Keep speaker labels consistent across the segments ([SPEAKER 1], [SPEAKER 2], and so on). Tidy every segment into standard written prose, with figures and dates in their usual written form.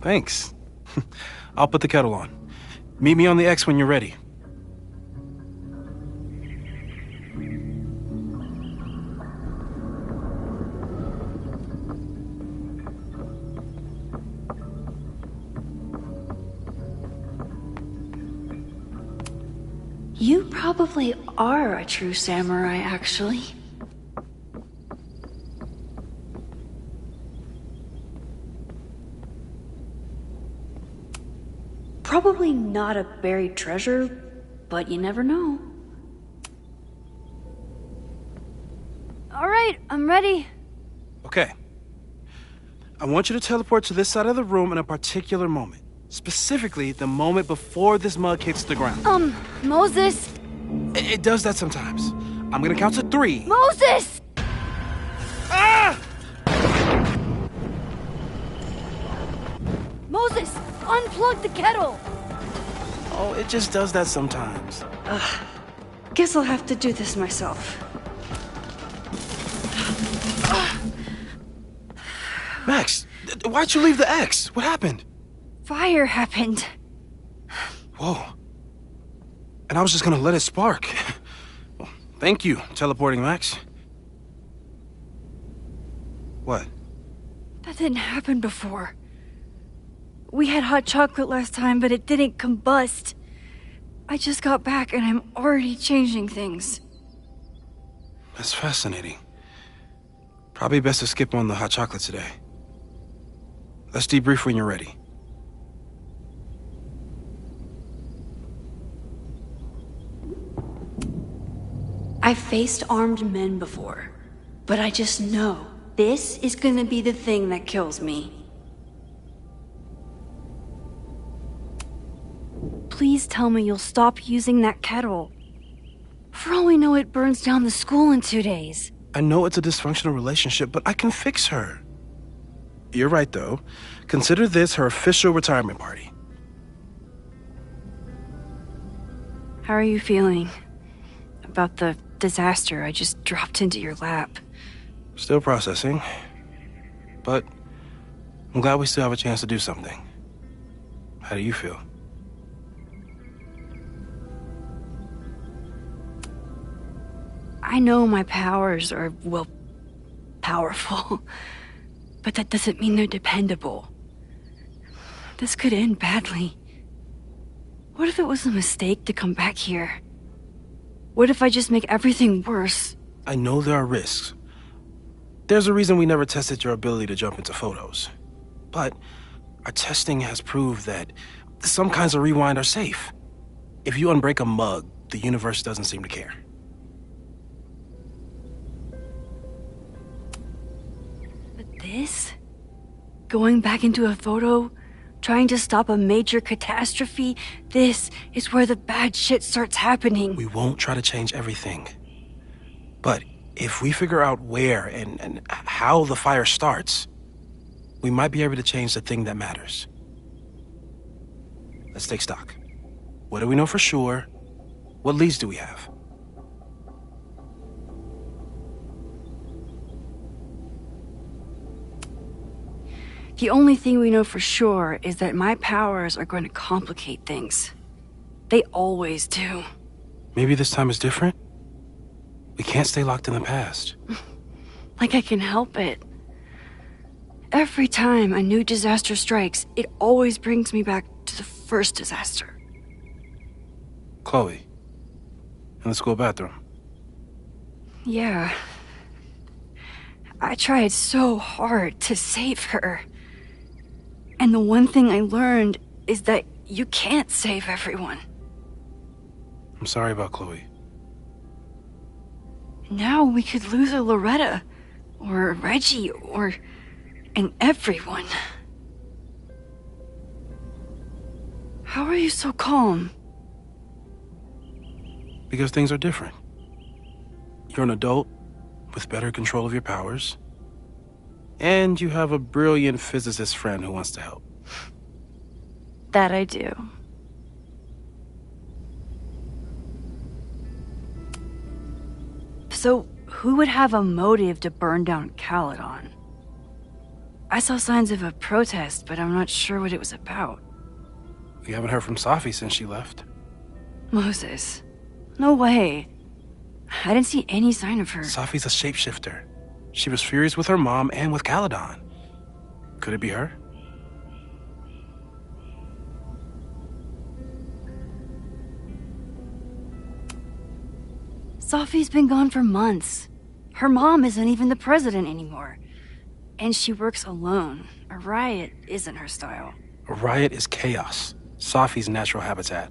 [SPEAKER 1] Thanks. I'll put the kettle on. Meet me on the X when you're ready.
[SPEAKER 2] You probably are a true samurai, actually. Probably not a buried treasure, but you never know. All right, I'm ready.
[SPEAKER 1] Okay. I want you to teleport to this side of the room in a particular moment. Specifically, the moment before this mug hits the ground.
[SPEAKER 2] Moses!
[SPEAKER 1] It does that sometimes. I'm gonna count to 3.
[SPEAKER 2] Moses!
[SPEAKER 1] Ah!
[SPEAKER 2] Moses, unplug the kettle!
[SPEAKER 1] Oh, it just does that sometimes.
[SPEAKER 2] Guess I'll have to do this myself.
[SPEAKER 1] Max, why'd you leave the X? What happened?
[SPEAKER 2] Fire happened.
[SPEAKER 1] Whoa. And I was just gonna let it spark. Well, thank you, teleporting Max. What?
[SPEAKER 2] That didn't happen before. We had hot chocolate last time, but it didn't combust. I just got back and I'm already changing things.
[SPEAKER 1] That's fascinating. Probably best to skip on the hot chocolate today. Let's debrief when you're ready.
[SPEAKER 2] I've faced armed men before, but I just know this is gonna be the thing that kills me. Please tell me you'll stop using that kettle. For all we know, it burns down the school in 2 days.
[SPEAKER 1] I know it's a dysfunctional relationship, but I can fix her. You're right, though. Consider this her official retirement party.
[SPEAKER 2] How are you feeling about the disaster I just dropped into your lap?
[SPEAKER 1] Still processing. But I'm glad we still have a chance to do something. How do you feel?
[SPEAKER 2] I know my powers are, well, powerful. But that doesn't mean they're dependable. This could end badly. What if it was a mistake to come back here? What if I just make everything worse?
[SPEAKER 1] I know there are risks. There's a reason we never tested your ability to jump into photos. But our testing has proved that some kinds of rewind are safe. If you unbreak a mug, the universe doesn't seem to care.
[SPEAKER 2] This? Going back into a photo? Trying to stop a major catastrophe? This is where the bad shit starts happening.
[SPEAKER 1] We won't try to change everything. But if we figure out where and how the fire starts, we might be able to change the thing that matters. Let's take stock. What do we know for sure? What leads do we have?
[SPEAKER 2] The only thing we know for sure is that my powers are going to complicate things. They always do.
[SPEAKER 1] Maybe this time is different? We can't stay locked in the past.
[SPEAKER 2] Like I can help it. Every time a new disaster strikes, it always brings me back to the first disaster.
[SPEAKER 1] Chloe, in the school bathroom.
[SPEAKER 2] Yeah. I tried so hard to save her. And the one thing I learned is that you can't save everyone.
[SPEAKER 1] I'm sorry about Chloe.
[SPEAKER 2] Now we could lose a Loretta, or Reggie, or and everyone. How are you so calm?
[SPEAKER 1] Because things are different. You're an adult with better control of your powers. And you have a brilliant physicist friend who wants to help.
[SPEAKER 2] That I do. So, who would have a motive to burn down Caledon? I saw signs of a protest, but I'm not sure what it was about.
[SPEAKER 1] We haven't heard from Safi since she left.
[SPEAKER 2] Moses. No way. I didn't see any sign of her.
[SPEAKER 1] Safi's a shapeshifter. She was furious with her mom and with Caledon. Could it be her?
[SPEAKER 2] Safi's been gone for months. Her mom isn't even the president anymore. And she works alone. A riot isn't her style.
[SPEAKER 1] A riot is chaos. Safi's natural habitat.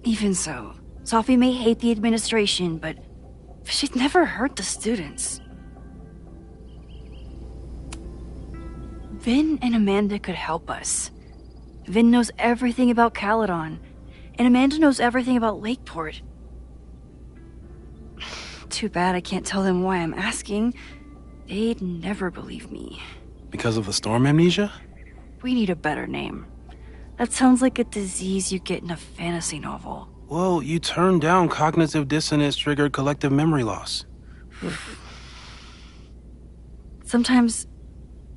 [SPEAKER 2] Even so, Safi may hate the administration, but she'd never hurt the students. Vin and Amanda could help us. Vin knows everything about Caledon, and Amanda knows everything about Lakeport. Too bad I can't tell them why I'm asking. They'd never believe me.
[SPEAKER 1] Because of the storm amnesia?
[SPEAKER 2] We need a better name. That sounds like a disease you get in a fantasy novel.
[SPEAKER 1] Well, you turned down cognitive dissonance triggered collective memory loss.
[SPEAKER 2] Sometimes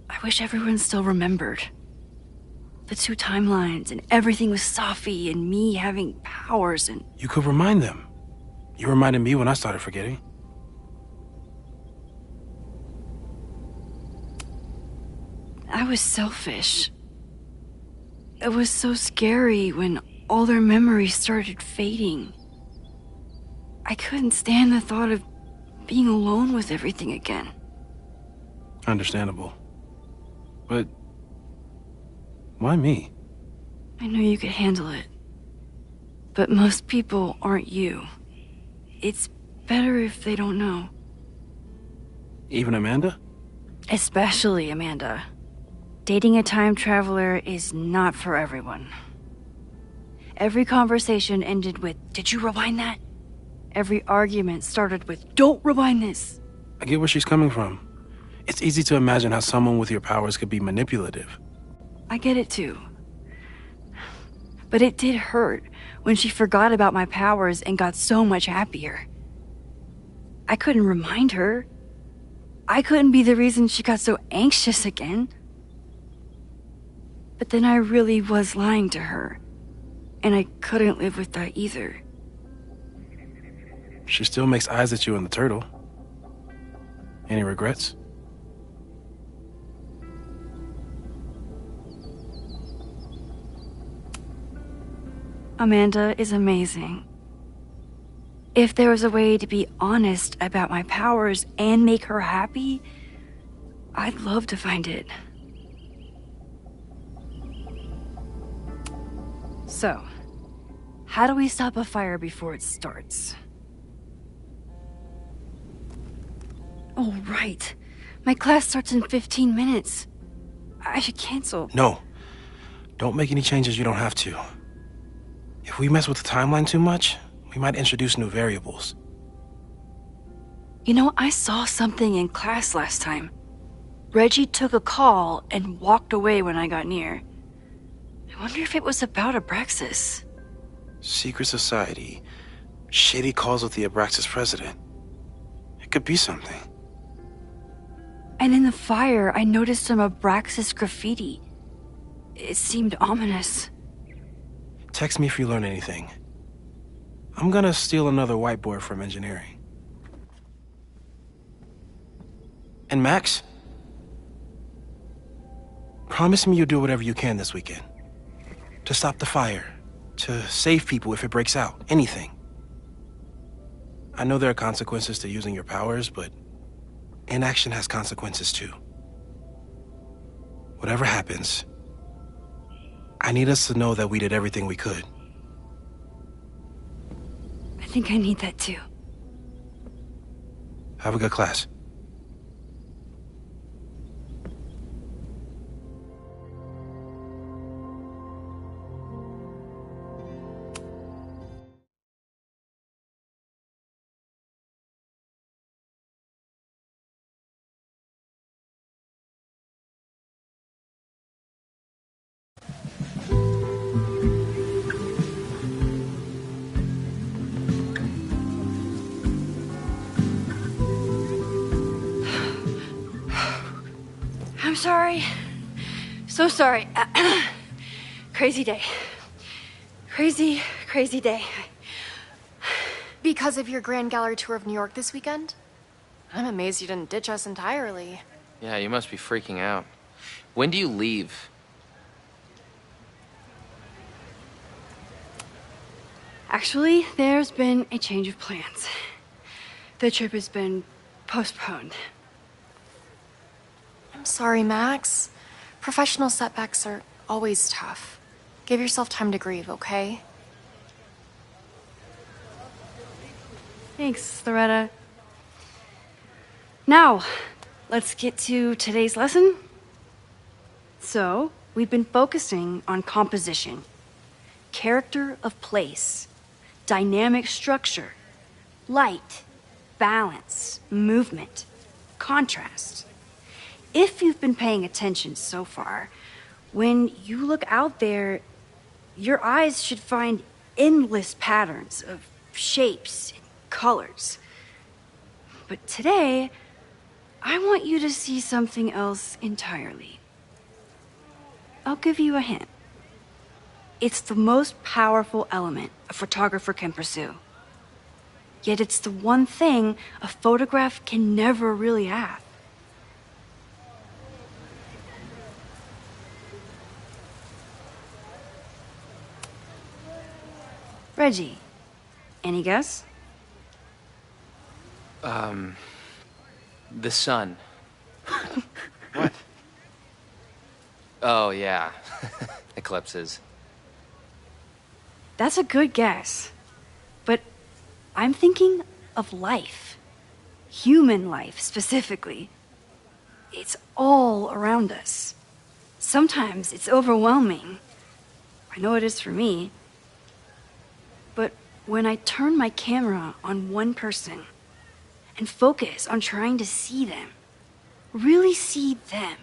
[SPEAKER 2] I wish everyone still remembered. The two timelines and everything with Safi and me having powers and...
[SPEAKER 1] You could remind them. You reminded me when I started forgetting.
[SPEAKER 2] I was selfish. It was so scary when all their memories started fading. I couldn't stand the thought of being alone with everything again.
[SPEAKER 1] Understandable. But why me?
[SPEAKER 2] I know you could handle it. But most people aren't you. It's better if they don't know.
[SPEAKER 1] Even Amanda?
[SPEAKER 2] Especially Amanda. Dating a time traveler is not for everyone. Every conversation ended with, "Did you rewind that?" Every argument started with, "Don't rewind this."
[SPEAKER 1] I get where she's coming from. It's easy to imagine how someone with your powers could be manipulative.
[SPEAKER 2] I get it too. But it did hurt when she forgot about my powers and got so much happier. I couldn't remind her. I couldn't be the reason she got so anxious again. But then I really was lying to her, and I couldn't live with that either.
[SPEAKER 1] She still makes eyes at you and the turtle. Any regrets?
[SPEAKER 2] Amanda is amazing. If there was a way to be honest about my powers and make her happy, I'd love to find it. So, how do we stop a fire before it starts? Oh, right. My class starts in 15 minutes. I should cancel.
[SPEAKER 1] No. Don't make any changes you don't have to. If we mess with the timeline too much, we might introduce new variables.
[SPEAKER 2] You know, I saw something in class last time. Reggie took a call and walked away when I got near. I wonder if it was about Abraxas.
[SPEAKER 1] Secret society. Shady calls with the Abraxas president. It could be something.
[SPEAKER 2] And in the fire, I noticed some Abraxas graffiti. It seemed ominous.
[SPEAKER 1] Text me if you learn anything. I'm gonna steal another whiteboard from engineering. And Max? Promise me you'll do whatever you can this weekend. To stop the fire. To save people if it breaks out. Anything. I know there are consequences to using your powers, but inaction has consequences too. Whatever happens, I need us to know that we did everything we could.
[SPEAKER 2] I think I need that too.
[SPEAKER 1] Have a good class.
[SPEAKER 2] I'm sorry. So sorry. Crazy day. Crazy, crazy day.
[SPEAKER 3] Because of your Grand Gallery tour of New York this weekend? I'm amazed you didn't ditch us entirely.
[SPEAKER 4] Yeah, you must be freaking out. When do you leave?
[SPEAKER 2] Actually, there's been a change of plans. The trip has been postponed.
[SPEAKER 3] I'm sorry, Max. Professional setbacks are always tough. Give yourself time to grieve, okay?
[SPEAKER 2] Thanks, Loretta. Now, let's get to today's lesson. So, we've been focusing on composition, character of place, dynamic structure, light, balance, movement, contrast. If you've been paying attention so far, when you look out there, your eyes should find endless patterns of shapes and colors. But today, I want you to see something else entirely. I'll give you a hint. It's the most powerful element a photographer can pursue. Yet it's the one thing a photograph can never really have. Reggie, any guess?
[SPEAKER 4] The sun. What? Oh, yeah. Eclipses.
[SPEAKER 2] That's a good guess. But I'm thinking of life. Human life, specifically. It's all around us. Sometimes it's overwhelming. I know it is for me. But when I turn my camera on one person and focus on trying to see them, really see them,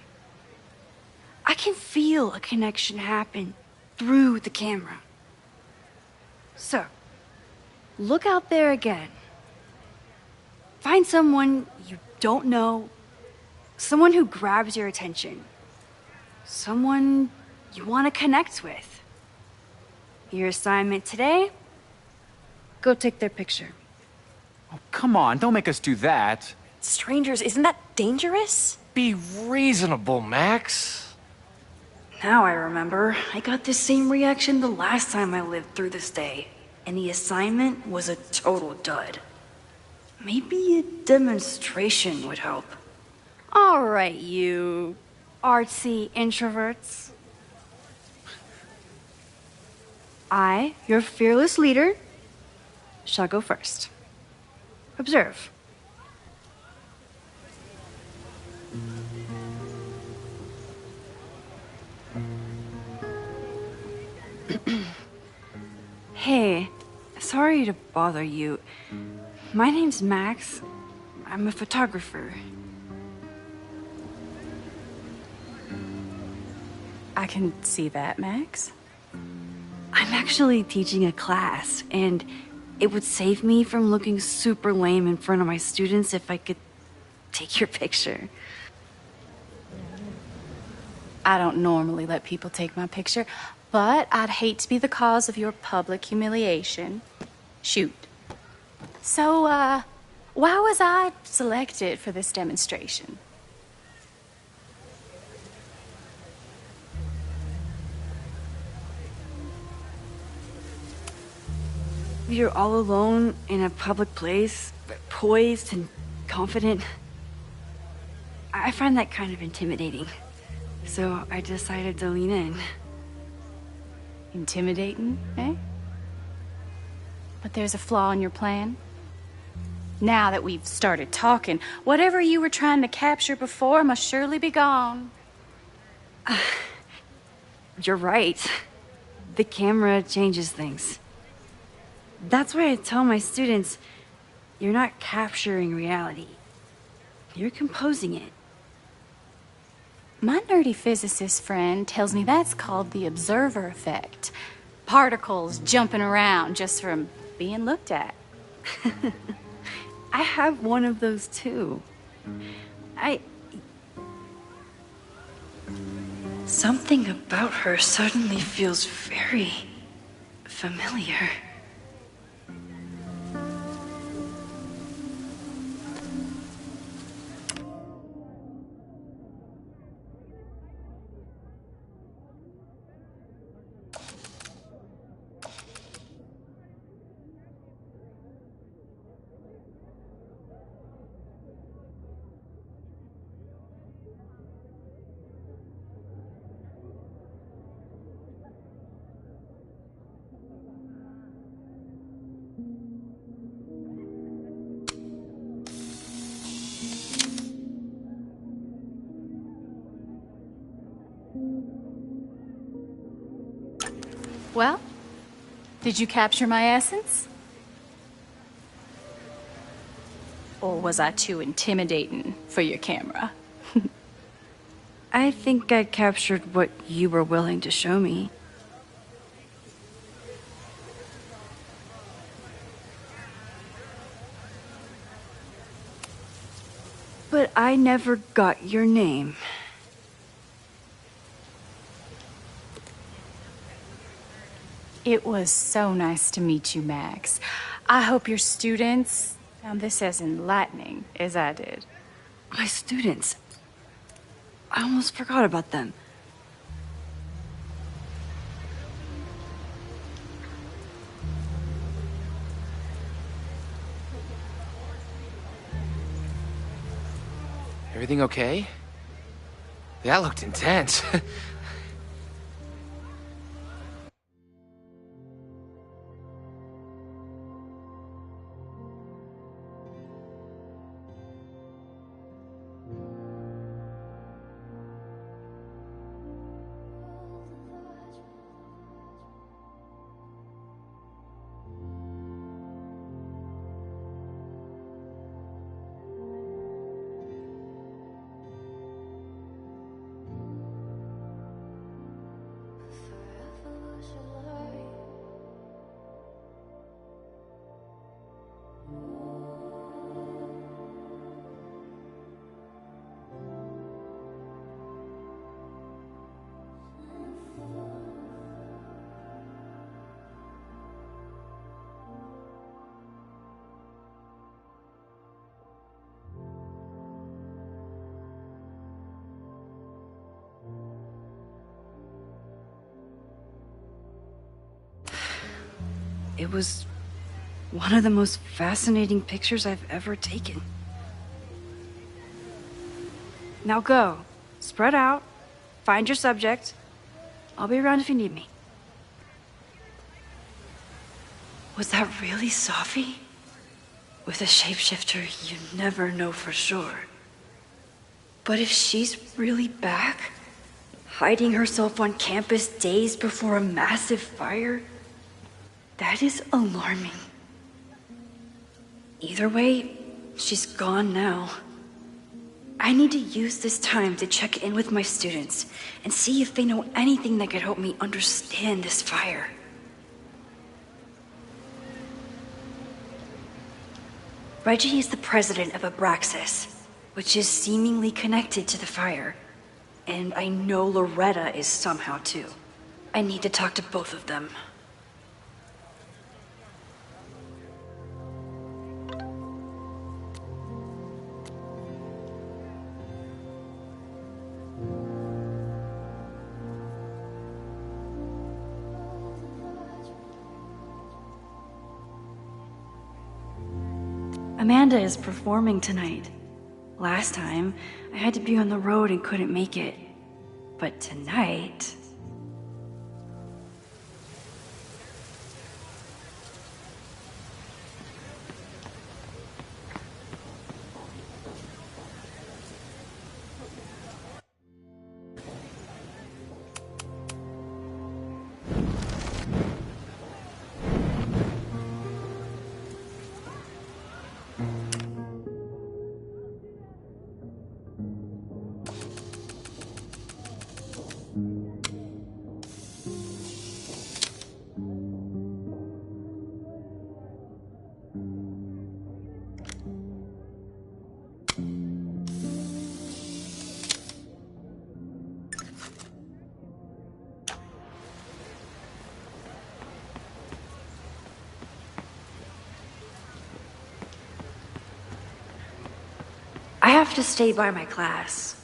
[SPEAKER 2] I can feel a connection happen through the camera. So, look out there again. Find someone you don't know, someone who grabs your attention, someone you want to connect with. Your assignment today? Go take their picture.
[SPEAKER 5] Oh, come on, don't make us do that.
[SPEAKER 3] Strangers, isn't that dangerous?
[SPEAKER 6] Be reasonable, Max.
[SPEAKER 2] Now I remember. I got the same reaction the last time I lived through this day, and the assignment was a total dud. Maybe a demonstration would help. All right, you artsy introverts. I, your fearless leader, shall go first. Observe. Hey, sorry to bother you. My name's Max. I'm a photographer.
[SPEAKER 7] I can see that, Max.
[SPEAKER 2] I'm actually teaching a class, and it would save me from looking super lame in front of my students if I could take your picture.
[SPEAKER 7] I don't normally let people take my picture, but I'd hate to be the cause of your public humiliation. Shoot. So, why was I selected for this demonstration?
[SPEAKER 2] You're all alone in a public place, poised and confident. I find that kind of intimidating. So I decided to lean in.
[SPEAKER 7] Intimidating, eh? But there's a flaw in your plan. Now that we've started talking, whatever you were trying to capture before must surely be gone.
[SPEAKER 2] You're right. The camera changes things. That's why I tell my students, you're not capturing reality. You're composing it.
[SPEAKER 7] My nerdy physicist friend tells me that's called the observer effect. Particles jumping around just from being looked at.
[SPEAKER 2] I have one of those Something about her suddenly feels very familiar.
[SPEAKER 7] Well, did you capture my essence? Or was I too intimidating for your camera?
[SPEAKER 2] I think I captured what you were willing to show me. But I never got your name.
[SPEAKER 7] It was so nice to meet you, Max. I hope your students found this as enlightening as I did.
[SPEAKER 2] My students. I almost forgot about them.
[SPEAKER 4] Everything okay? That looked intense.
[SPEAKER 2] It was one of the most fascinating pictures I've ever taken. Now go. Spread out. Find your subject. I'll be around if you need me. Was that really Safi? With a shapeshifter, you never know for sure. But if she's really back, hiding herself on campus days before a massive fire, that is alarming. Either way, she's gone now. I need to use this time to check in with my students and see if they know anything that could help me understand this fire. Reggie is the president of Abraxas, which is seemingly connected to the fire. And I know Loretta is somehow too. I need to talk to both of them. Amanda is performing tonight. Last time, I had to be on the road and couldn't make it. But tonight... have to stay by my class.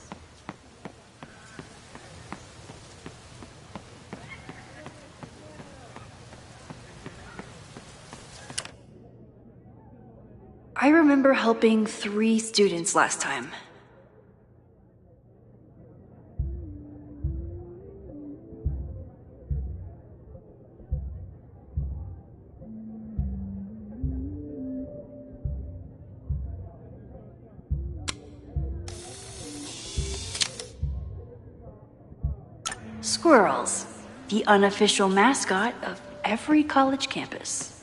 [SPEAKER 2] I remember helping 3 students last time. Squirrels, the unofficial mascot of every college campus.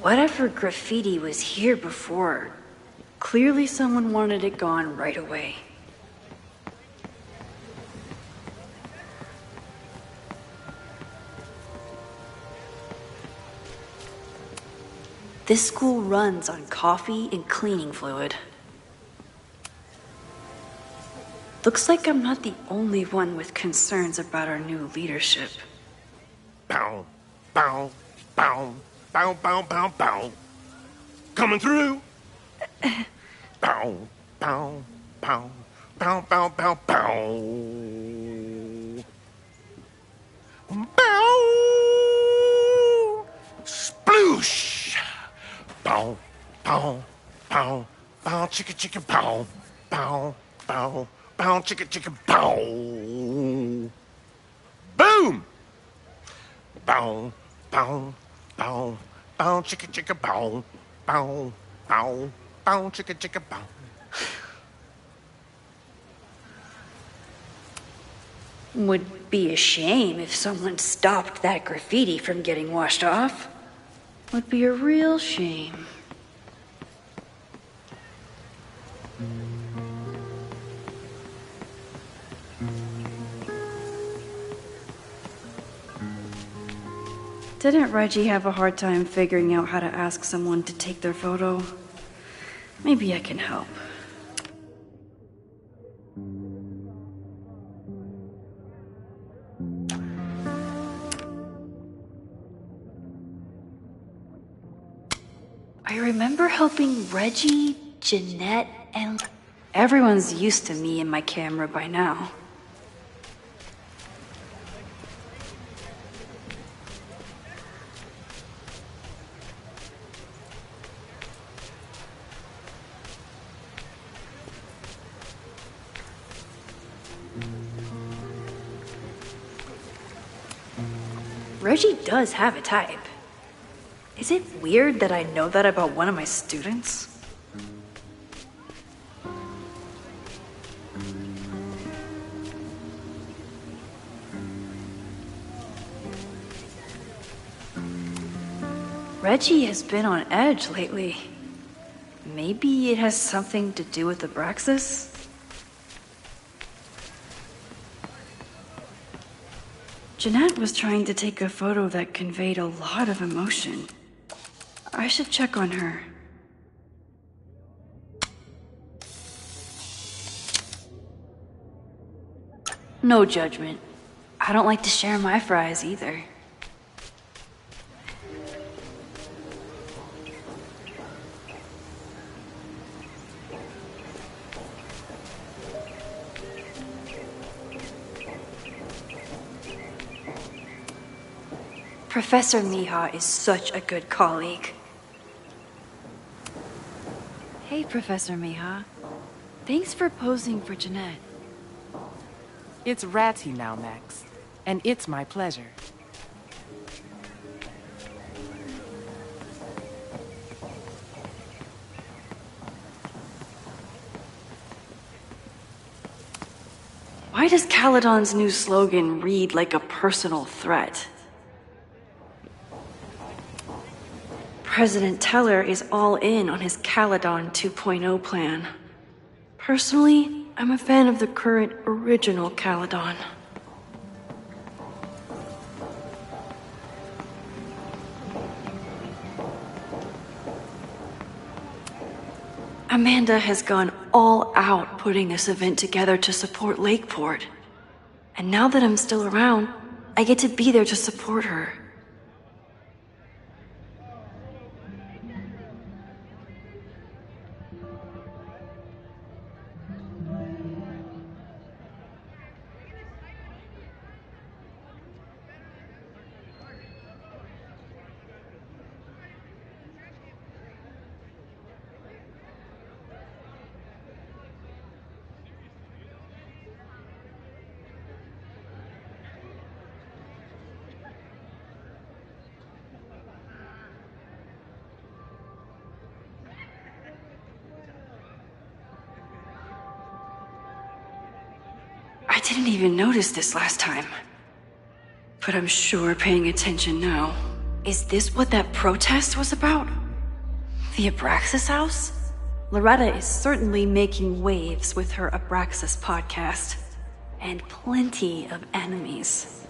[SPEAKER 2] Whatever graffiti was here before, clearly someone wanted it gone right away. This school runs on coffee and cleaning fluid. Looks like I'm not the only one with concerns about our new leadership.
[SPEAKER 1] Bow, bow, bow, bow, bow, bow, bow. Coming through. Bow, bow, bow, bow, bow, bow, bow. Bow. Sploosh. Bow, bow, bow, bow, chicka, chicka, bow, bow, bow. Bow, chicka, chicka, bow. Boom! Bow, bow, bow, bow, chicka, chicka, bow. Bow, bow, bow, chicka, chicka, bow.
[SPEAKER 2] Would be a shame if someone stopped that graffiti from getting washed off. Would be a real shame. Didn't Reggie have a hard time figuring out how to ask someone to take their photo? Maybe I can help. I remember helping Reggie, Jeanette, and... Everyone's used to me and my camera by now. Reggie does have a type. Is it weird that I know that about one of my students? Reggie has been on edge lately. Maybe it has something to do with the Abraxas? Jeanette was trying to take a photo that conveyed a lot of emotion. I should check on her. No judgment. I don't like to share my fries either. Professor Mija is such a good colleague. Hey, Professor Mija. Thanks for posing for Jeanette.
[SPEAKER 8] It's Ratty now, Max. And it's my pleasure.
[SPEAKER 2] Why does Caledon's new slogan read like a personal threat? President Teller is all in on his Caledon 2.0 plan. Personally, I'm a fan of the current original Caledon. Amanda has gone all out putting this event together to support Lakeport. And now that I'm still around, I get to be there to support her. didn't even notice this last time. But I'm sure paying attention now. Is this what that protest was about? The Abraxas house? Loretta is certainly making waves with her Abraxas podcast. And plenty of enemies.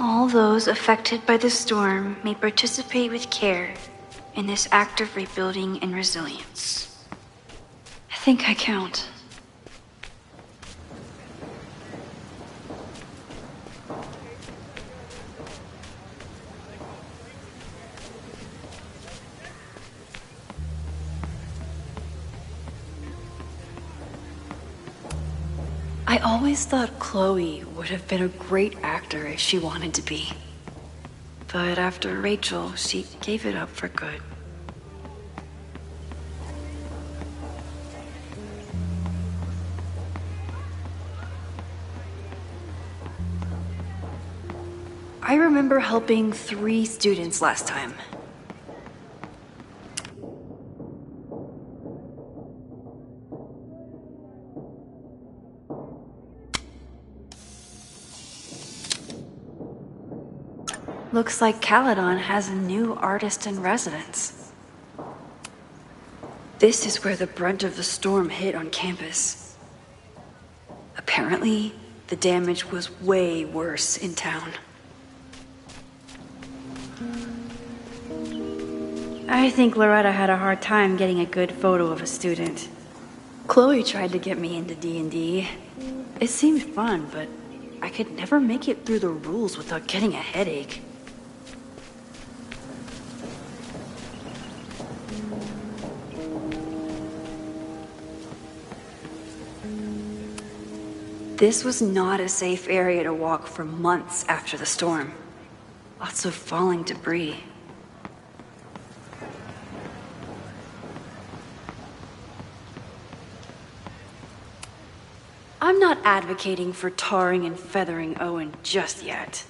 [SPEAKER 2] All those affected by the storm may participate with care in this act of rebuilding and resilience. I think I count. I always thought Chloe would have been a great actor if she wanted to be. But after Rachel, she gave it up for good. I remember helping 3 students last time. Looks like Caledon has a new artist in residence. This is where the brunt of the storm hit on campus. Apparently, the damage was way worse in town. I think Loretta had a hard time getting a good photo of a student. Chloe tried to get me into D&D. It seemed fun, but I could never make it through the rules without getting a headache. This was not a safe area to walk for months after the storm. Lots of falling debris. I'm not advocating for tarring and feathering Owen just yet,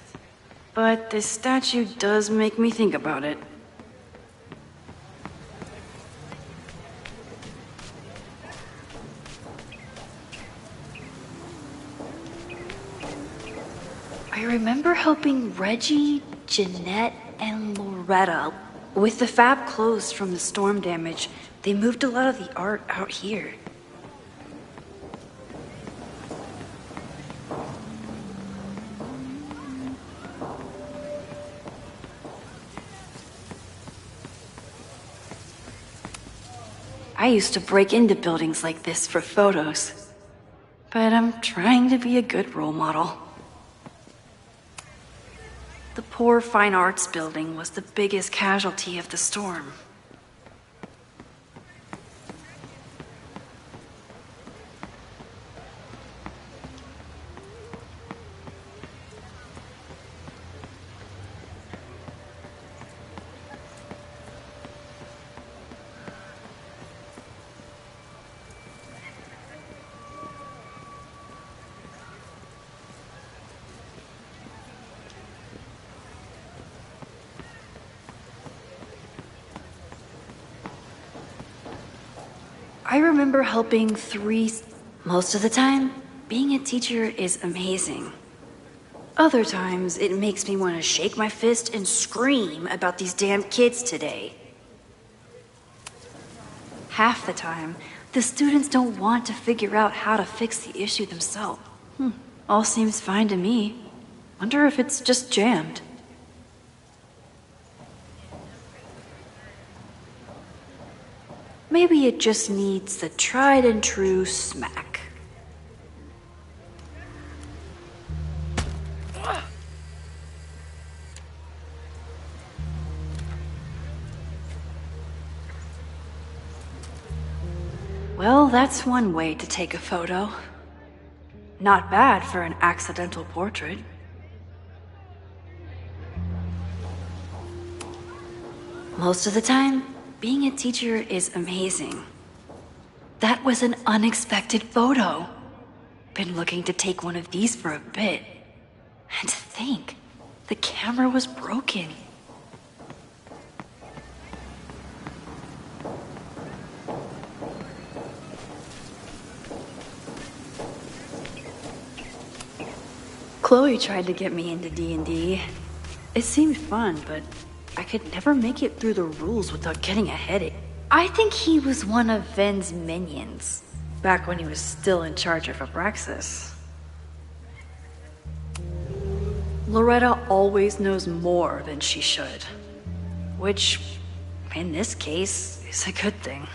[SPEAKER 2] but this statue does make me think about it. I remember helping Reggie, Jeanette, and Loretta with the fab clothes from the storm damage. They moved a lot of the art out here. I used to break into buildings like this for photos, but I'm trying to be a good role model. The poor fine arts building was the biggest casualty of the storm. I remember helping 3... Most of the time, being a teacher is amazing. Other times, it makes me want to shake my fist and scream about these damn kids today. Half the time, the students don't want to figure out how to fix the issue themselves. All seems fine to me. Wonder if it's just jammed. Maybe it just needs the tried and true smack. Well, that's one way to take a photo. Not bad for an accidental portrait. Most of the time, being a teacher is amazing. That was an unexpected photo. Been looking to take one of these for a bit. And to think, the camera was broken. Chloe tried to get me into D&D. It seemed fun, but I could never make it through the rules without getting a headache. I think he was one of Ven's minions, back when he was still in charge of Abraxas. Loretta always knows more than she should, which, in this case, is a good thing.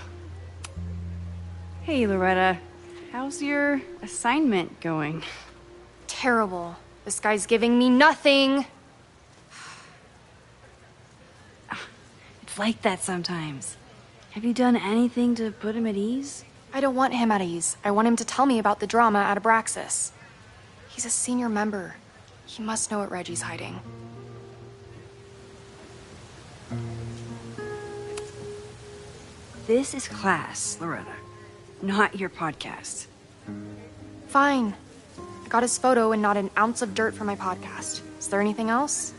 [SPEAKER 2] Hey, Loretta, how's your assignment going?
[SPEAKER 3] Terrible. This guy's giving me nothing.
[SPEAKER 2] It's like that sometimes. Have you done anything to put him at ease?
[SPEAKER 3] I don't want him at ease. I want him to tell me about the drama at Abraxas. He's a senior member. He must know what Reggie's hiding.
[SPEAKER 2] This is class, Loretta, not your podcast.
[SPEAKER 3] Fine. I got his photo and not an ounce of dirt for my podcast. Is there anything else?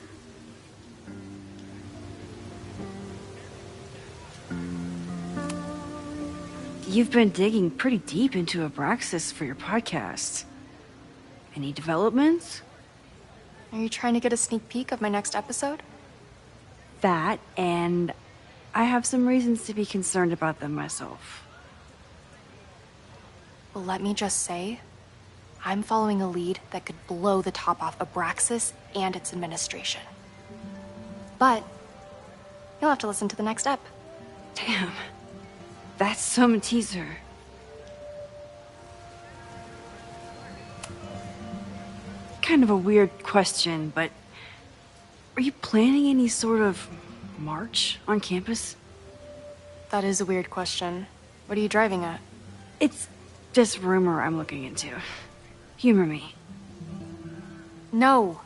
[SPEAKER 2] You've been digging pretty deep into Abraxas for your podcast. Any developments?
[SPEAKER 3] Are you trying to get a sneak peek of my next episode?
[SPEAKER 2] That, and I have some reasons to be concerned about them myself.
[SPEAKER 3] Well, let me just say, I'm following a lead that could blow the top off Abraxas and its administration. But you'll have to listen to the next ep.
[SPEAKER 2] Damn, that's some teaser. Kind of a weird question, but are you planning any sort of march on campus?
[SPEAKER 3] That is a weird question. What are you driving at?
[SPEAKER 2] It's just rumor I'm looking into. Humor me.
[SPEAKER 3] No,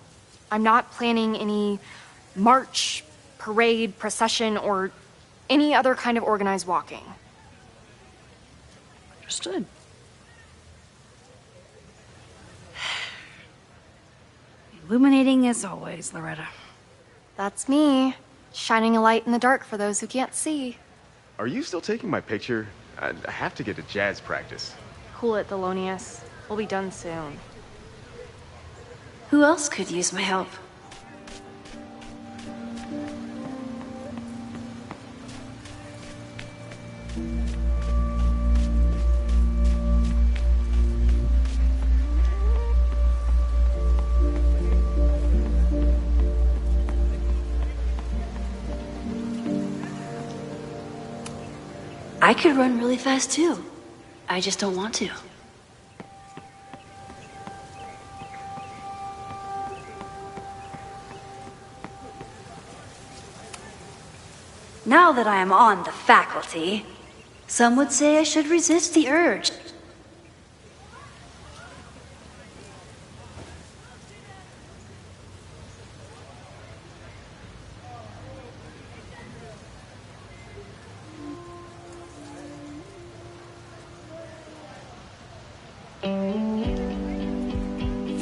[SPEAKER 3] I'm not planning any march, parade, procession, or any other kind of organized walking.
[SPEAKER 2] Understood. Illuminating as always, Loretta.
[SPEAKER 3] That's me, shining a light in the dark for those who can't see.
[SPEAKER 9] Are you still taking my picture? I have to get to jazz practice.
[SPEAKER 3] Cool it, Thelonious. We'll be done soon.
[SPEAKER 2] Who else could use my help? I could run really fast too. I just don't want to. Now that I am on the faculty, some would say I should resist the urge.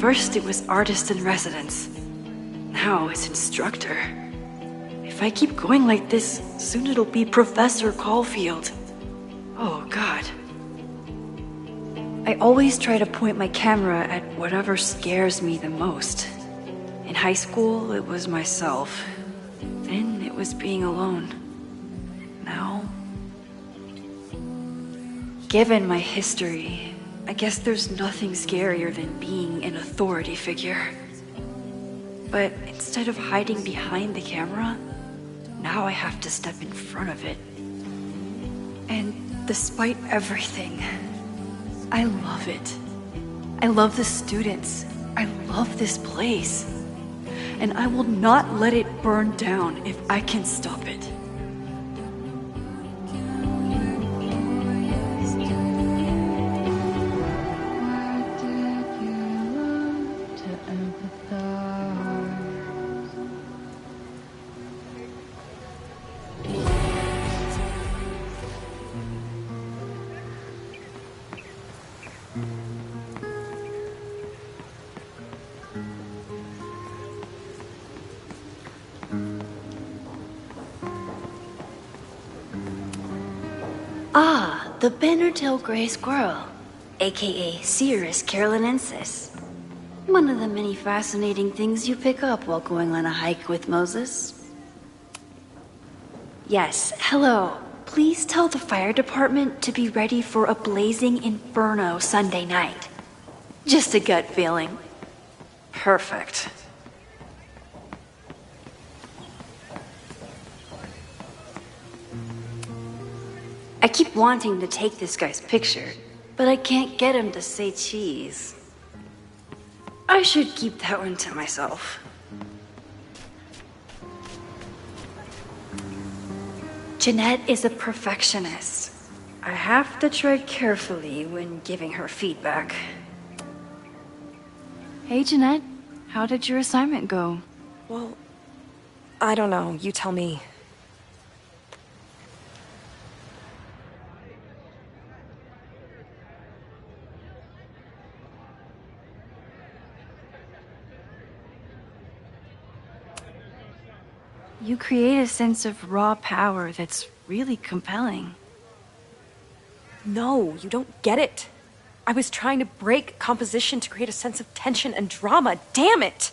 [SPEAKER 2] First it was artist in residence. Now it's instructor. If I keep going like this, soon it'll be Professor Caulfield. Oh, God. I always try to point my camera at whatever scares me the most. In high school, it was myself. Then it was being alone. Now, given my history, I guess there's nothing scarier than being an authority figure. But instead of hiding behind the camera, now I have to step in front of it. And despite everything, I love it. I love the students. I love this place. And I will not let it burn down if I can stop it. Ah, the banner-tailed gray squirrel, aka Cirrus carolinensis. One of the many fascinating things you pick up while going on a hike with Moses. Yes, hello. Please tell the fire department to be ready for a blazing inferno Sunday night. Just a gut feeling. Perfect. I keep wanting to take this guy's picture, but I can't get him to say cheese. I should keep that one to myself. Jeanette is a perfectionist. I have to tread carefully when giving her feedback. Hey, Jeanette. How did your assignment go?
[SPEAKER 10] Well, I don't know. You tell me.
[SPEAKER 2] You create a sense of raw power that's really compelling.
[SPEAKER 10] No, you don't get it. I was trying to break composition to create a sense of tension and drama. Damn it!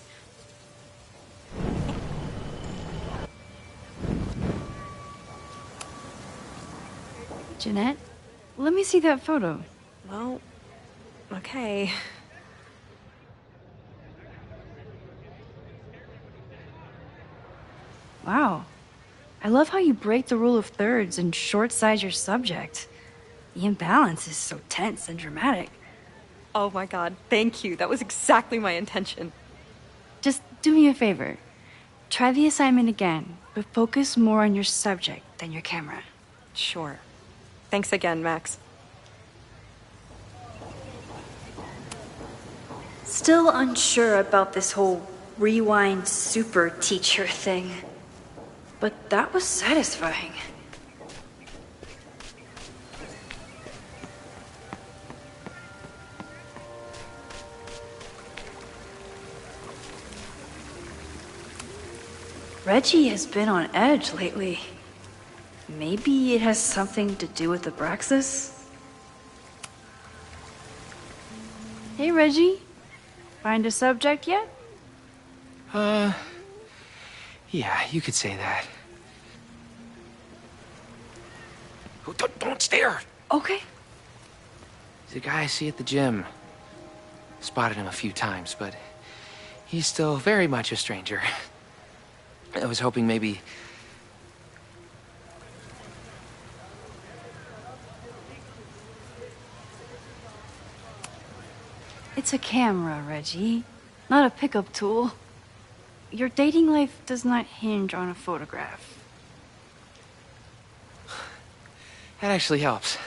[SPEAKER 2] Jeanette, let me see that photo.
[SPEAKER 10] Well, okay.
[SPEAKER 2] Wow. I love how you break the rule of thirds and short-size your subject. The imbalance is so tense and dramatic.
[SPEAKER 10] Oh my god, thank you. That was exactly my intention.
[SPEAKER 2] Just do me a favor. Try the assignment again, but focus more on your subject than your camera.
[SPEAKER 10] Sure. Thanks again, Max.
[SPEAKER 2] Still unsure about this whole rewind super teacher thing. But that was satisfying. Reggie has been on edge lately. Maybe it has something to do with the Abraxas? Hey, Reggie. Find a subject yet?
[SPEAKER 4] Yeah, you could say that. Oh, don't stare!
[SPEAKER 2] Okay.
[SPEAKER 4] He's a guy I see at the gym. Spotted him a few times, but he's still very much a stranger. I was hoping maybe...
[SPEAKER 2] It's a camera, Reggie, not a pickup tool. Your dating life does not hinge on a photograph.
[SPEAKER 4] That actually helps.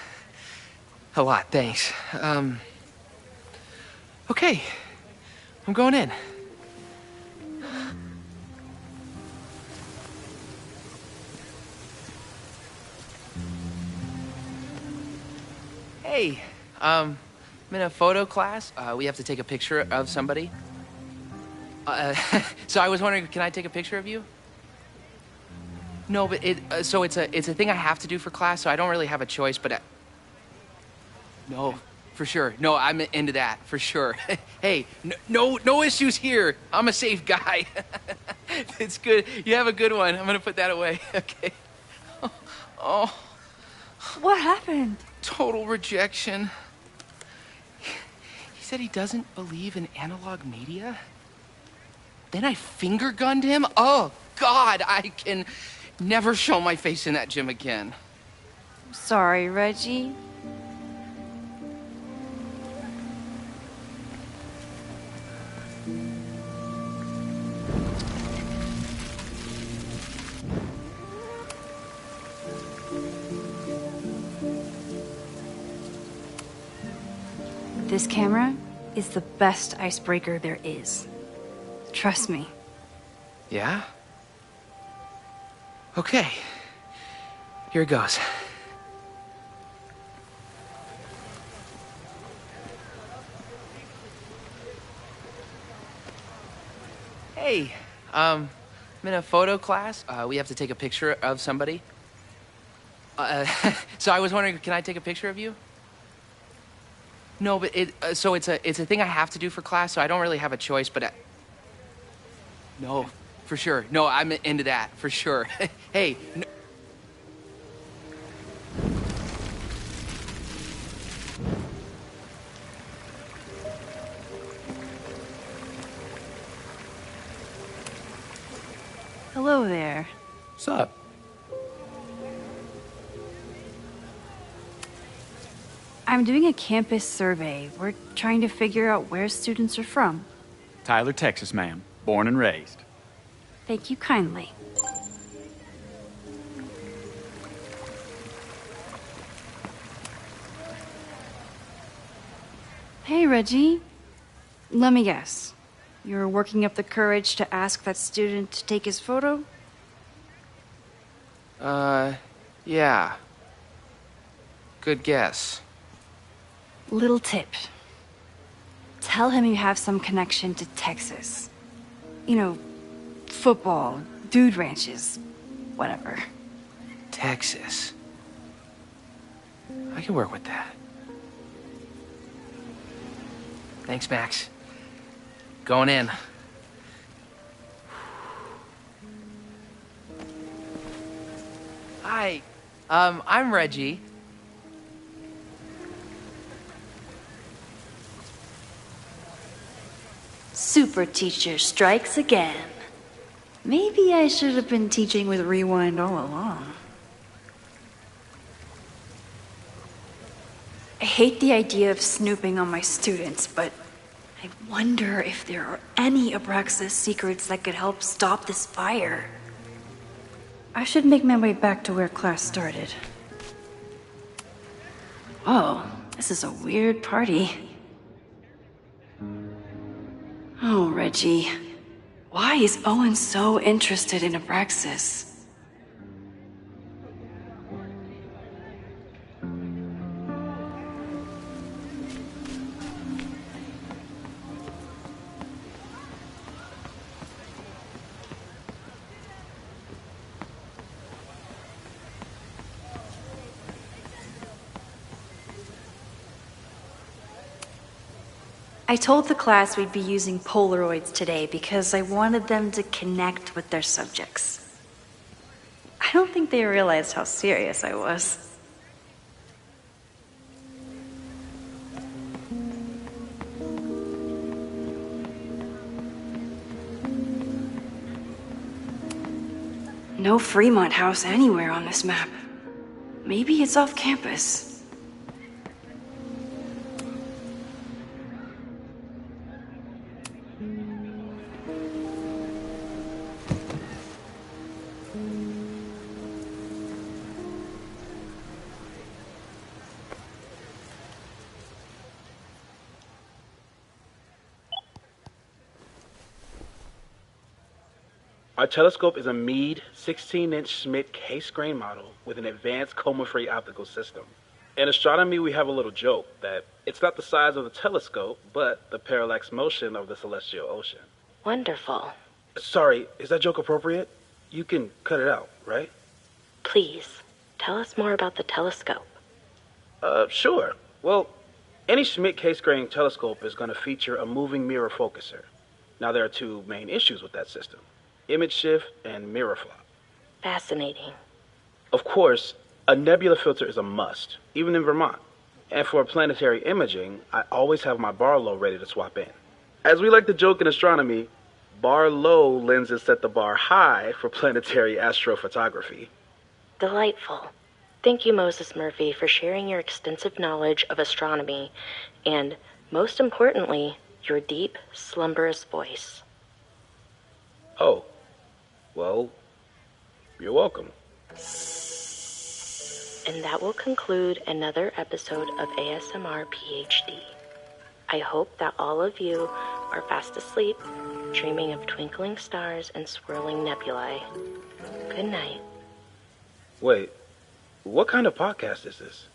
[SPEAKER 4] A lot, thanks. Okay. I'm going in. Hey, I'm in a photo class. We have to take a picture of somebody. So I was wondering, can I take a picture of you? No, but it's a thing I have to do for class, so I don't really have a choice, but no, for sure. No, I'm into that, for sure. Hey, no issues here. I'm a safe guy. It's good. You have a good one. I'm gonna put that away. Okay. Oh.
[SPEAKER 2] What happened?
[SPEAKER 4] Total rejection. He said he doesn't believe in analog media. Then I finger gunned him? Oh, God, I can never show my face in that gym again.
[SPEAKER 2] Sorry, Reggie. This camera is the best icebreaker there is. Trust me.
[SPEAKER 4] Yeah? Okay. Here it goes. Hey, I'm in a photo class. We have to take a picture of somebody. So I was wondering, can I take a picture of you? No, but so it's a thing I have to do for class, so I don't really have a choice, but no, for sure. No, I'm into that, for sure. Hey, no.
[SPEAKER 2] Hello there.
[SPEAKER 5] What's up?
[SPEAKER 2] I'm doing a campus survey. We're trying to figure out where students are from.
[SPEAKER 5] Tyler, Texas, ma'am. Born and raised.
[SPEAKER 2] Thank you kindly. Hey, Reggie. Let me guess. You're working up the courage to ask that student to take his photo?
[SPEAKER 4] Yeah. Good guess.
[SPEAKER 2] Little tip. Tell him you have some connection to Texas. You know, football, dude ranches, whatever.
[SPEAKER 4] Texas. I can work with that. Thanks, Max. Going in. Hi. I'm Reggie.
[SPEAKER 2] Super teacher strikes again. Maybe I should have been teaching with Rewind all along. I hate the idea of snooping on my students, but I wonder if there are any Abraxas secrets that could help stop this fire. I should make my way back to where class started. Whoa, this is a weird party. Oh, Reggie. Why is Owen so interested in Abraxas? I told the class we'd be using Polaroids today because I wanted them to connect with their subjects. I don't think they realized how serious I was. No Fremont House anywhere on this map. Maybe it's off campus.
[SPEAKER 1] Our telescope is a Meade 16-inch Schmidt case-grain model with an advanced coma-free optical system. In astronomy, we have a little joke that it's not the size of the telescope, but the parallax motion of the celestial ocean.
[SPEAKER 11] Wonderful.
[SPEAKER 1] Sorry, is that joke appropriate? You can cut it out, right?
[SPEAKER 11] Please, tell us more about the telescope.
[SPEAKER 1] Sure. Well, any Schmidt case-grain telescope is going to feature a moving mirror focuser. Now, there are two main issues with that system: image shift and mirror flop.
[SPEAKER 11] Fascinating.
[SPEAKER 1] Of course, a nebula filter is a must, even in Vermont. And for planetary imaging, I always have my bar low ready to swap in. As we like to joke in astronomy, bar low lenses set the bar high for planetary astrophotography.
[SPEAKER 11] Delightful. Thank you, Moses Murphy, for sharing your extensive knowledge of astronomy and, most importantly, your deep, slumberous voice.
[SPEAKER 1] Oh, well, you're welcome.
[SPEAKER 11] And that will conclude another episode of ASMR PhD. I hope that all of you are fast asleep, dreaming of twinkling stars and swirling nebulae. Good night.
[SPEAKER 1] Wait, what kind of podcast is this?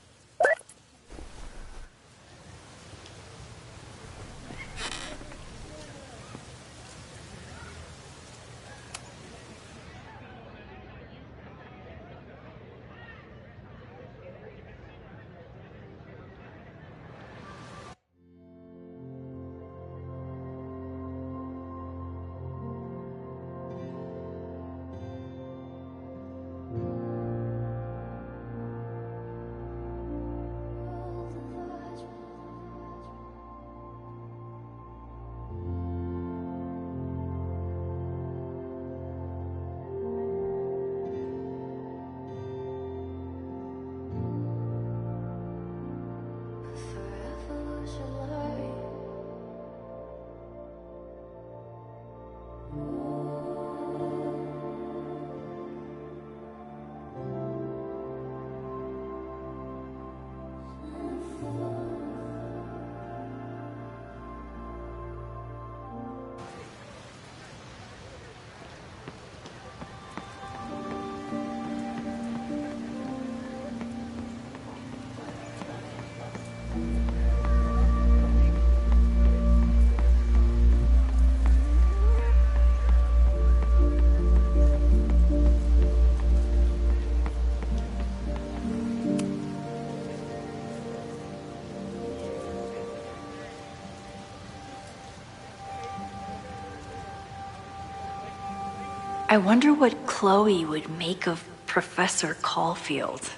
[SPEAKER 2] I wonder what Chloe would make of Professor Caulfield.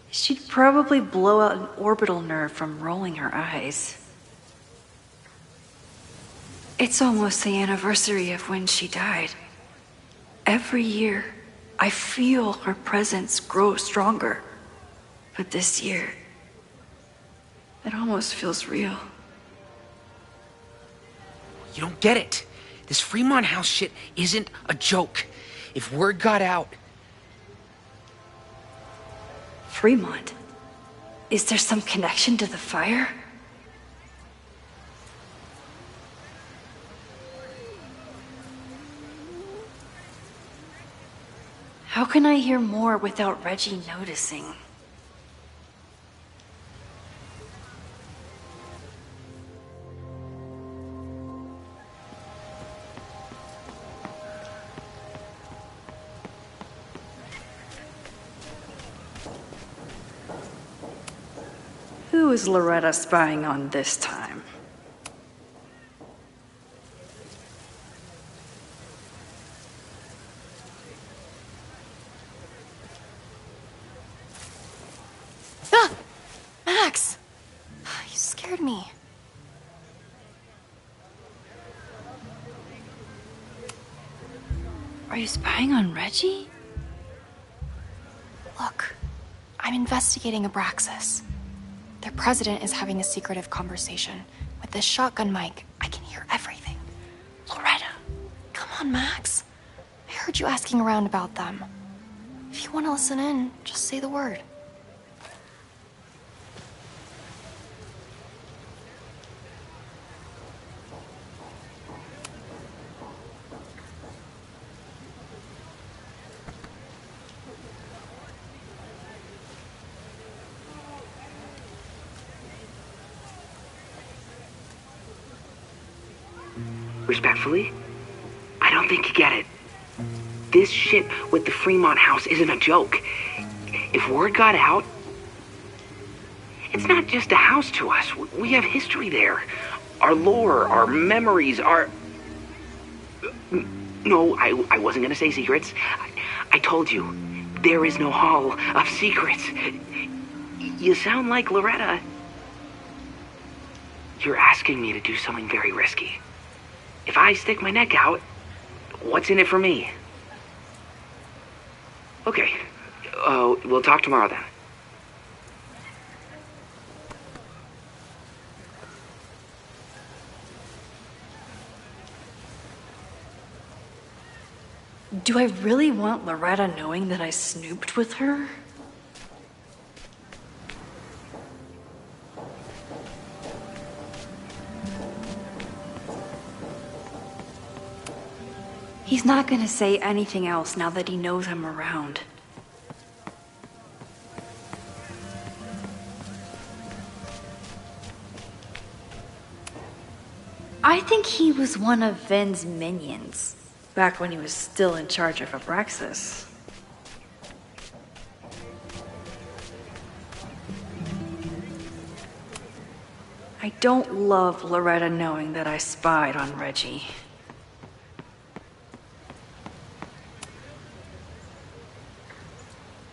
[SPEAKER 2] She'd probably blow out an orbital nerve from rolling her eyes. It's almost the anniversary of when she died. Every year, I feel her presence grow stronger. But this year, it almost feels real.
[SPEAKER 4] You don't get it. This Fremont House shit isn't a joke. If word got out...
[SPEAKER 2] Fremont? Is there some connection to the fire? How can I hear more without Reggie noticing? Who is Loretta spying on this time?
[SPEAKER 3] Ah! Max! You scared me.
[SPEAKER 2] Are you spying on Reggie?
[SPEAKER 3] Look, I'm investigating Abraxas. Their president is having a secretive conversation. With this shotgun mic, I can hear everything. Loretta, come on, Max. I heard you asking around about them. If you want to listen in, just say the word.
[SPEAKER 12] Respectfully, I don't think you get it. This shit with the Fremont House isn't a joke. If word got out, it's not just a house to us. We have history there. Our lore, our memories, our... No, I wasn't gonna say secrets. I told you, there is no hall of secrets. You sound like Loretta. You're asking me to do something very risky. If I stick my neck out, what's in it for me? Okay, we'll talk tomorrow then.
[SPEAKER 2] Do I really want Loretta knowing that I snooped with her? He's not gonna say anything else now that he knows I'm around. I think he was one of Ven's minions, back when he was still in charge of Abraxas. I don't love Loretta knowing that I spied on Reggie.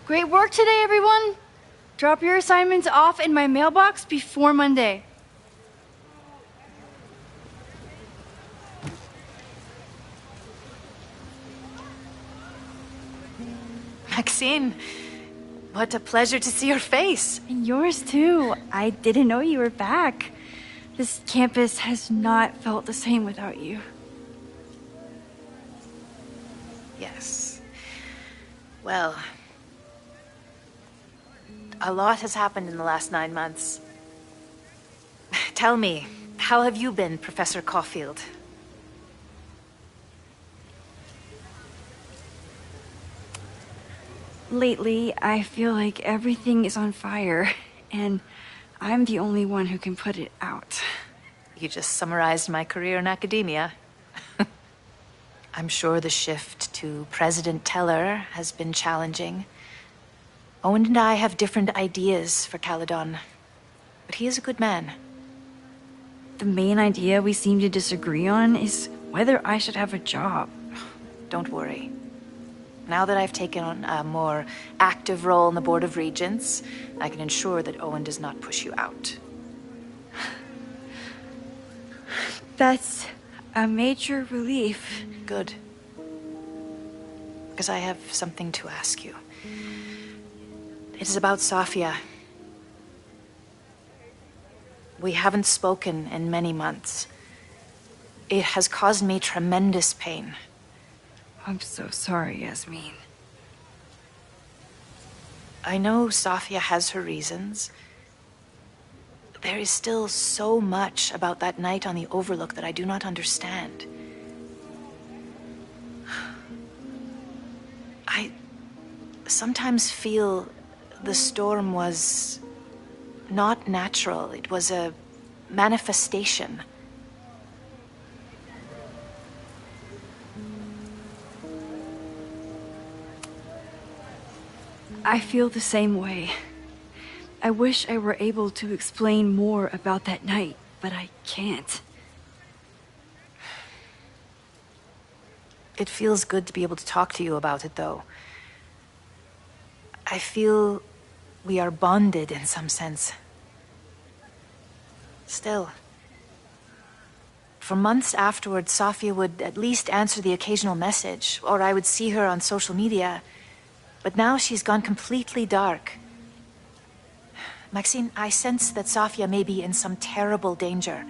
[SPEAKER 13] Great work today, everyone! Drop your assignments off in my mailbox before Monday.
[SPEAKER 14] Maxine, what a pleasure to see your face.
[SPEAKER 13] And yours too. I didn't know you were back. This campus has not felt the same without you.
[SPEAKER 14] Yes. Well, a lot has happened in the last 9 months. Tell me, how have you been, Professor Caulfield?
[SPEAKER 13] Lately, I feel like everything is on fire, and I'm the only one who can put it out.
[SPEAKER 14] You just summarized my career in academia. I'm sure the shift to President Teller has been challenging. Owen and I have different ideas for Caledon, but he is a good man.
[SPEAKER 13] The main idea we seem to disagree on is whether I should have a job.
[SPEAKER 14] don't worry. Now that I've taken on a more active role in the Board of Regents, I can ensure that Owen does not push you out.
[SPEAKER 13] That's a major relief.
[SPEAKER 14] Good. Because I have something to ask you. It is about Safia. We haven't spoken in many months. It has caused me tremendous pain.
[SPEAKER 13] I'm so sorry, Yasmin.
[SPEAKER 14] I know Safia has her reasons. There is still so much about that night on the Overlook that I do not understand. I sometimes feel the storm was not natural. It was a manifestation.
[SPEAKER 13] I feel the same way. I wish I were able to explain more about that night, but I can't.
[SPEAKER 14] It feels good to be able to talk to you about it, though. I feel we are bonded in some sense. Still, for months afterwards, Safia would at least answer the occasional message, or I would see her on social media. But now she's gone completely dark. Maxine, I sense that Safia may be in some terrible danger.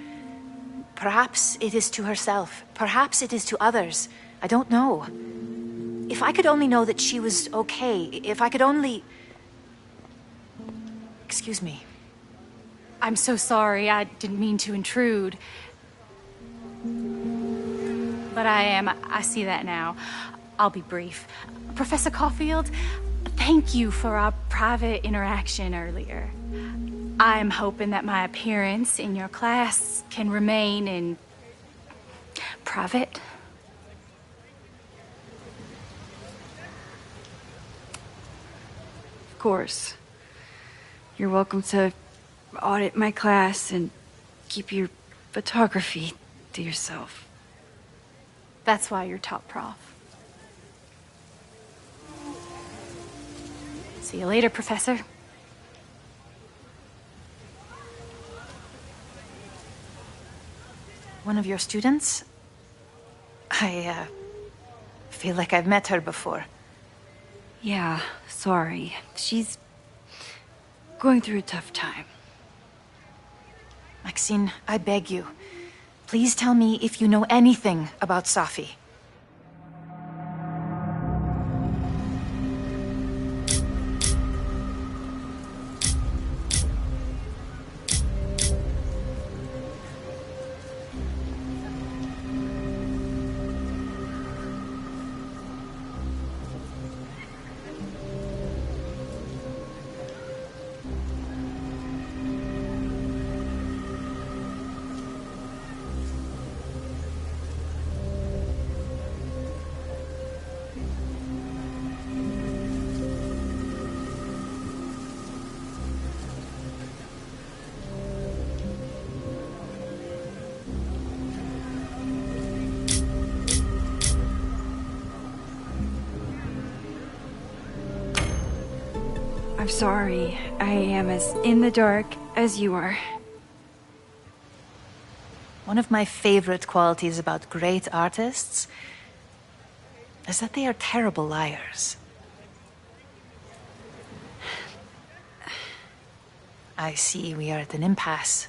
[SPEAKER 14] Perhaps it is to herself. Perhaps it is to others. I don't know. If I could only know that she was okay, if I could only... Excuse me.
[SPEAKER 7] I'm so sorry. I didn't mean to intrude. But I see that now. I'll be brief. Professor Caulfield, thank you for our private interaction earlier. I'm hoping that my appearance in your class can remain in private.
[SPEAKER 13] Of course. You're welcome to audit my class and keep your photography to yourself.
[SPEAKER 7] That's why you're top prof. See you later, Professor.
[SPEAKER 14] One of your students? I feel like I've met her before.
[SPEAKER 13] Yeah, sorry. She's going through a tough time.
[SPEAKER 14] Maxine, I beg you. Please tell me if you know anything about Safi.
[SPEAKER 13] I'm sorry. I am as in the dark as you are.
[SPEAKER 14] One of my favorite qualities about great artists is that they are terrible liars. I see we are at an impasse.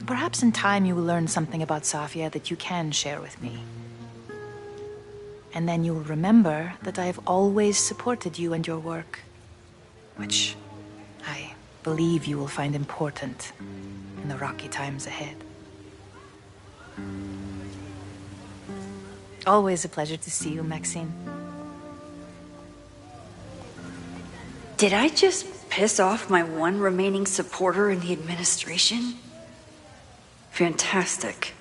[SPEAKER 14] Perhaps in time you will learn something about Safia that you can share with me. And then you will remember that I have always supported you and your work, which I believe you will find important in the rocky times ahead. Always a pleasure to see you, Maxine.
[SPEAKER 13] Did I just piss off my one remaining supporter in the administration? Fantastic.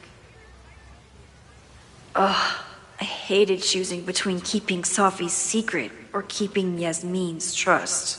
[SPEAKER 13] Ugh, I hated choosing between keeping Safi's secret or keeping Yasmin's trust.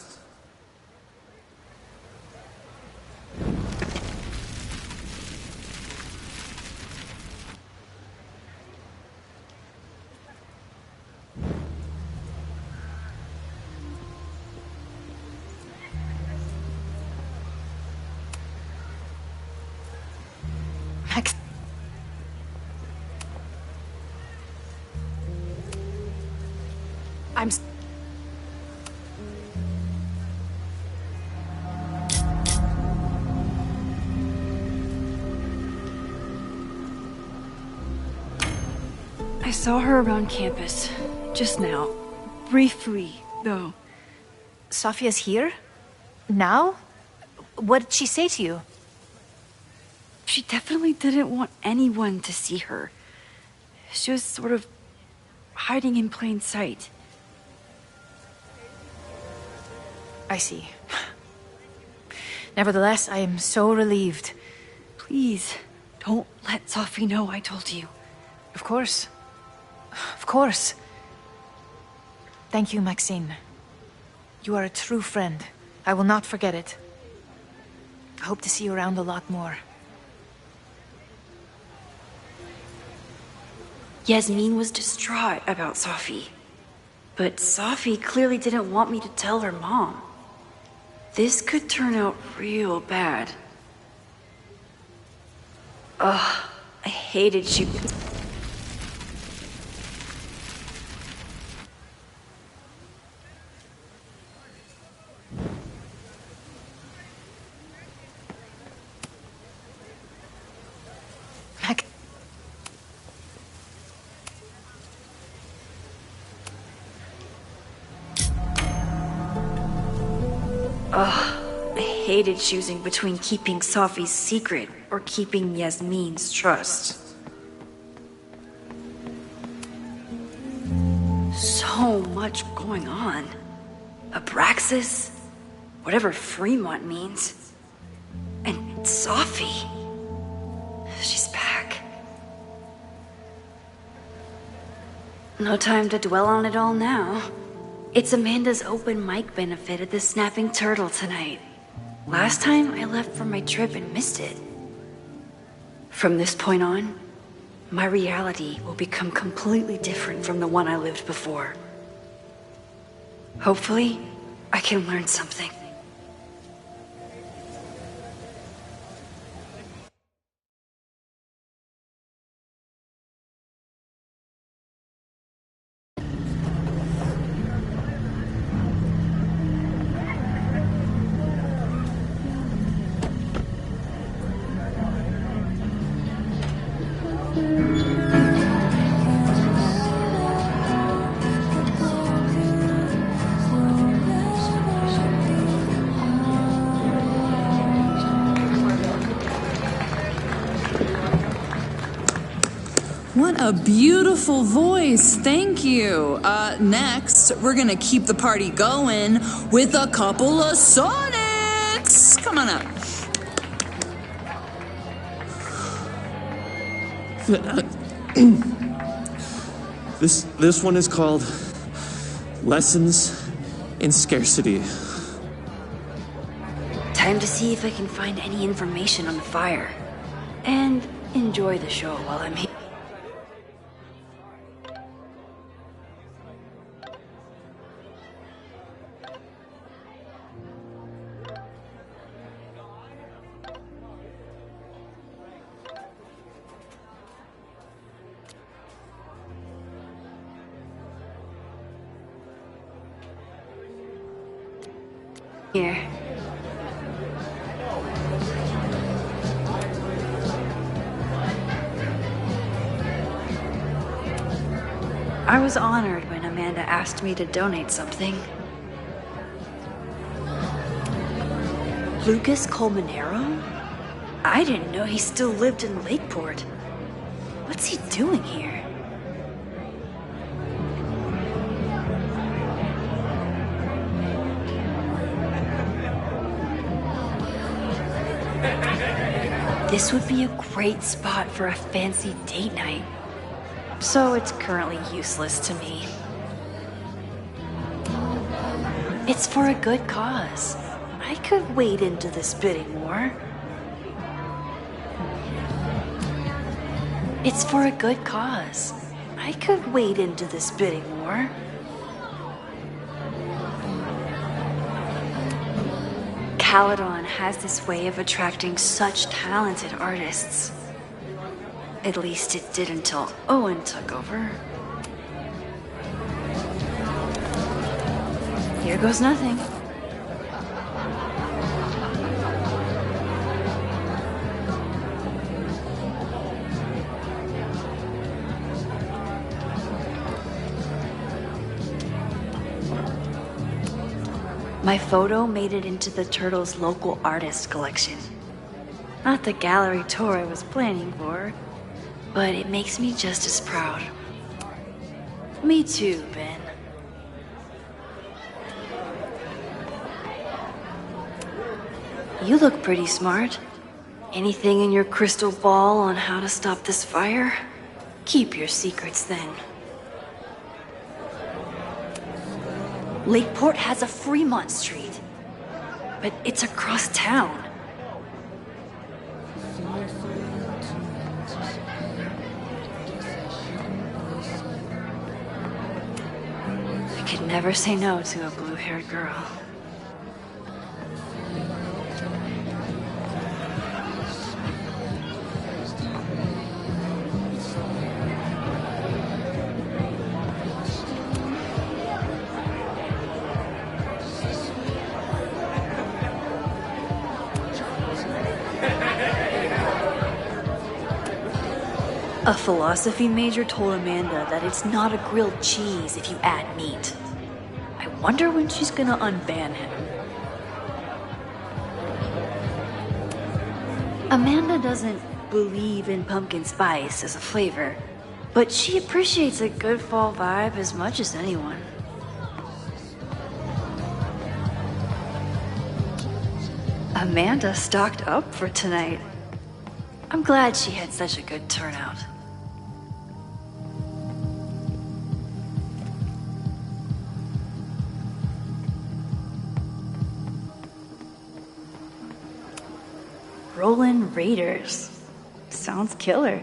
[SPEAKER 13] I saw her around campus. Just now. Briefly, though.
[SPEAKER 14] Sophia's here? Now? What did she say to you?
[SPEAKER 13] She definitely didn't want anyone to see her. She was sort of hiding in plain sight.
[SPEAKER 14] I see. Nevertheless, I am so relieved.
[SPEAKER 13] Please, don't let Sophie know I told you.
[SPEAKER 14] Of course. Of course. Thank you, Maxine. You are a true friend. I will not forget it. I hope to see you around a lot more.
[SPEAKER 13] Yasmin was distraught about Sophie. But Sophie clearly didn't want me to tell her mom. This could turn out real bad. Ugh, I hated you. Ugh, I hated choosing between keeping Sophie's secret or keeping Yasmin's trust. So much going on. Abraxas, whatever Fremont means. And Sophie. She's back. No time to dwell on it all now. It's Amanda's open mic benefit at the Snapping Turtle tonight. Last time I left for my trip and missed it. From this point on, my reality will become completely different from the one I lived before. Hopefully, I can learn something.
[SPEAKER 15] What a beautiful voice. Thank you. Next, we're gonna keep the party going with a couple of sonnets. Come on up.
[SPEAKER 16] This one is called Lessons in Scarcity.
[SPEAKER 13] Time to see if I can find any information on the fire. And enjoy the show while I'm here. Here. I was honored when Amanda asked me to donate something. Lucas Colmenero? I didn't know he still lived in Lakeport. What's he doing here? This would be a great spot for a fancy date night. So it's currently useless to me. It's for a good cause. I could wade into this bidding war. It's for a good cause. I could wade into this bidding war. Caledon has this way of attracting such talented artists. At least it did until Owen took over. Here goes nothing. My photo made it into the Turtle's local artist collection. Not the gallery tour I was planning for, but it makes me just as proud. Me too, Ben. You look pretty smart. Anything in your crystal ball on how to stop this fire? Keep your secrets then. Lakeport has a Fremont Street, but it's across town. I could never say no to a blue-haired girl. A philosophy major told Amanda that it's not a grilled cheese if you add meat. I wonder when she's gonna unban him. Amanda doesn't believe in pumpkin spice as a flavor, but she appreciates a good fall vibe as much as anyone. Amanda stocked up for tonight. I'm glad she had such a good turnout. Rollin' Raiders. Sounds killer.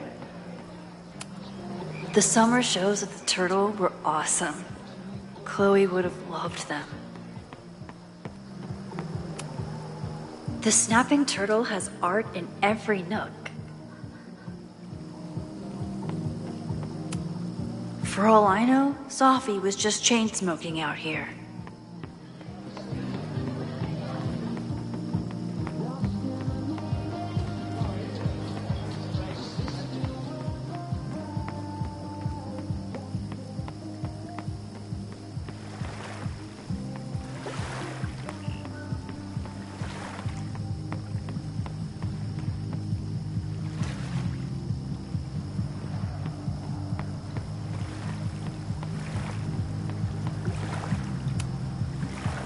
[SPEAKER 13] The summer shows at the Turtle were awesome. Chloe would have loved them. The Snapping Turtle has art in every nook. For all I know, Sophie was just chain smoking out here.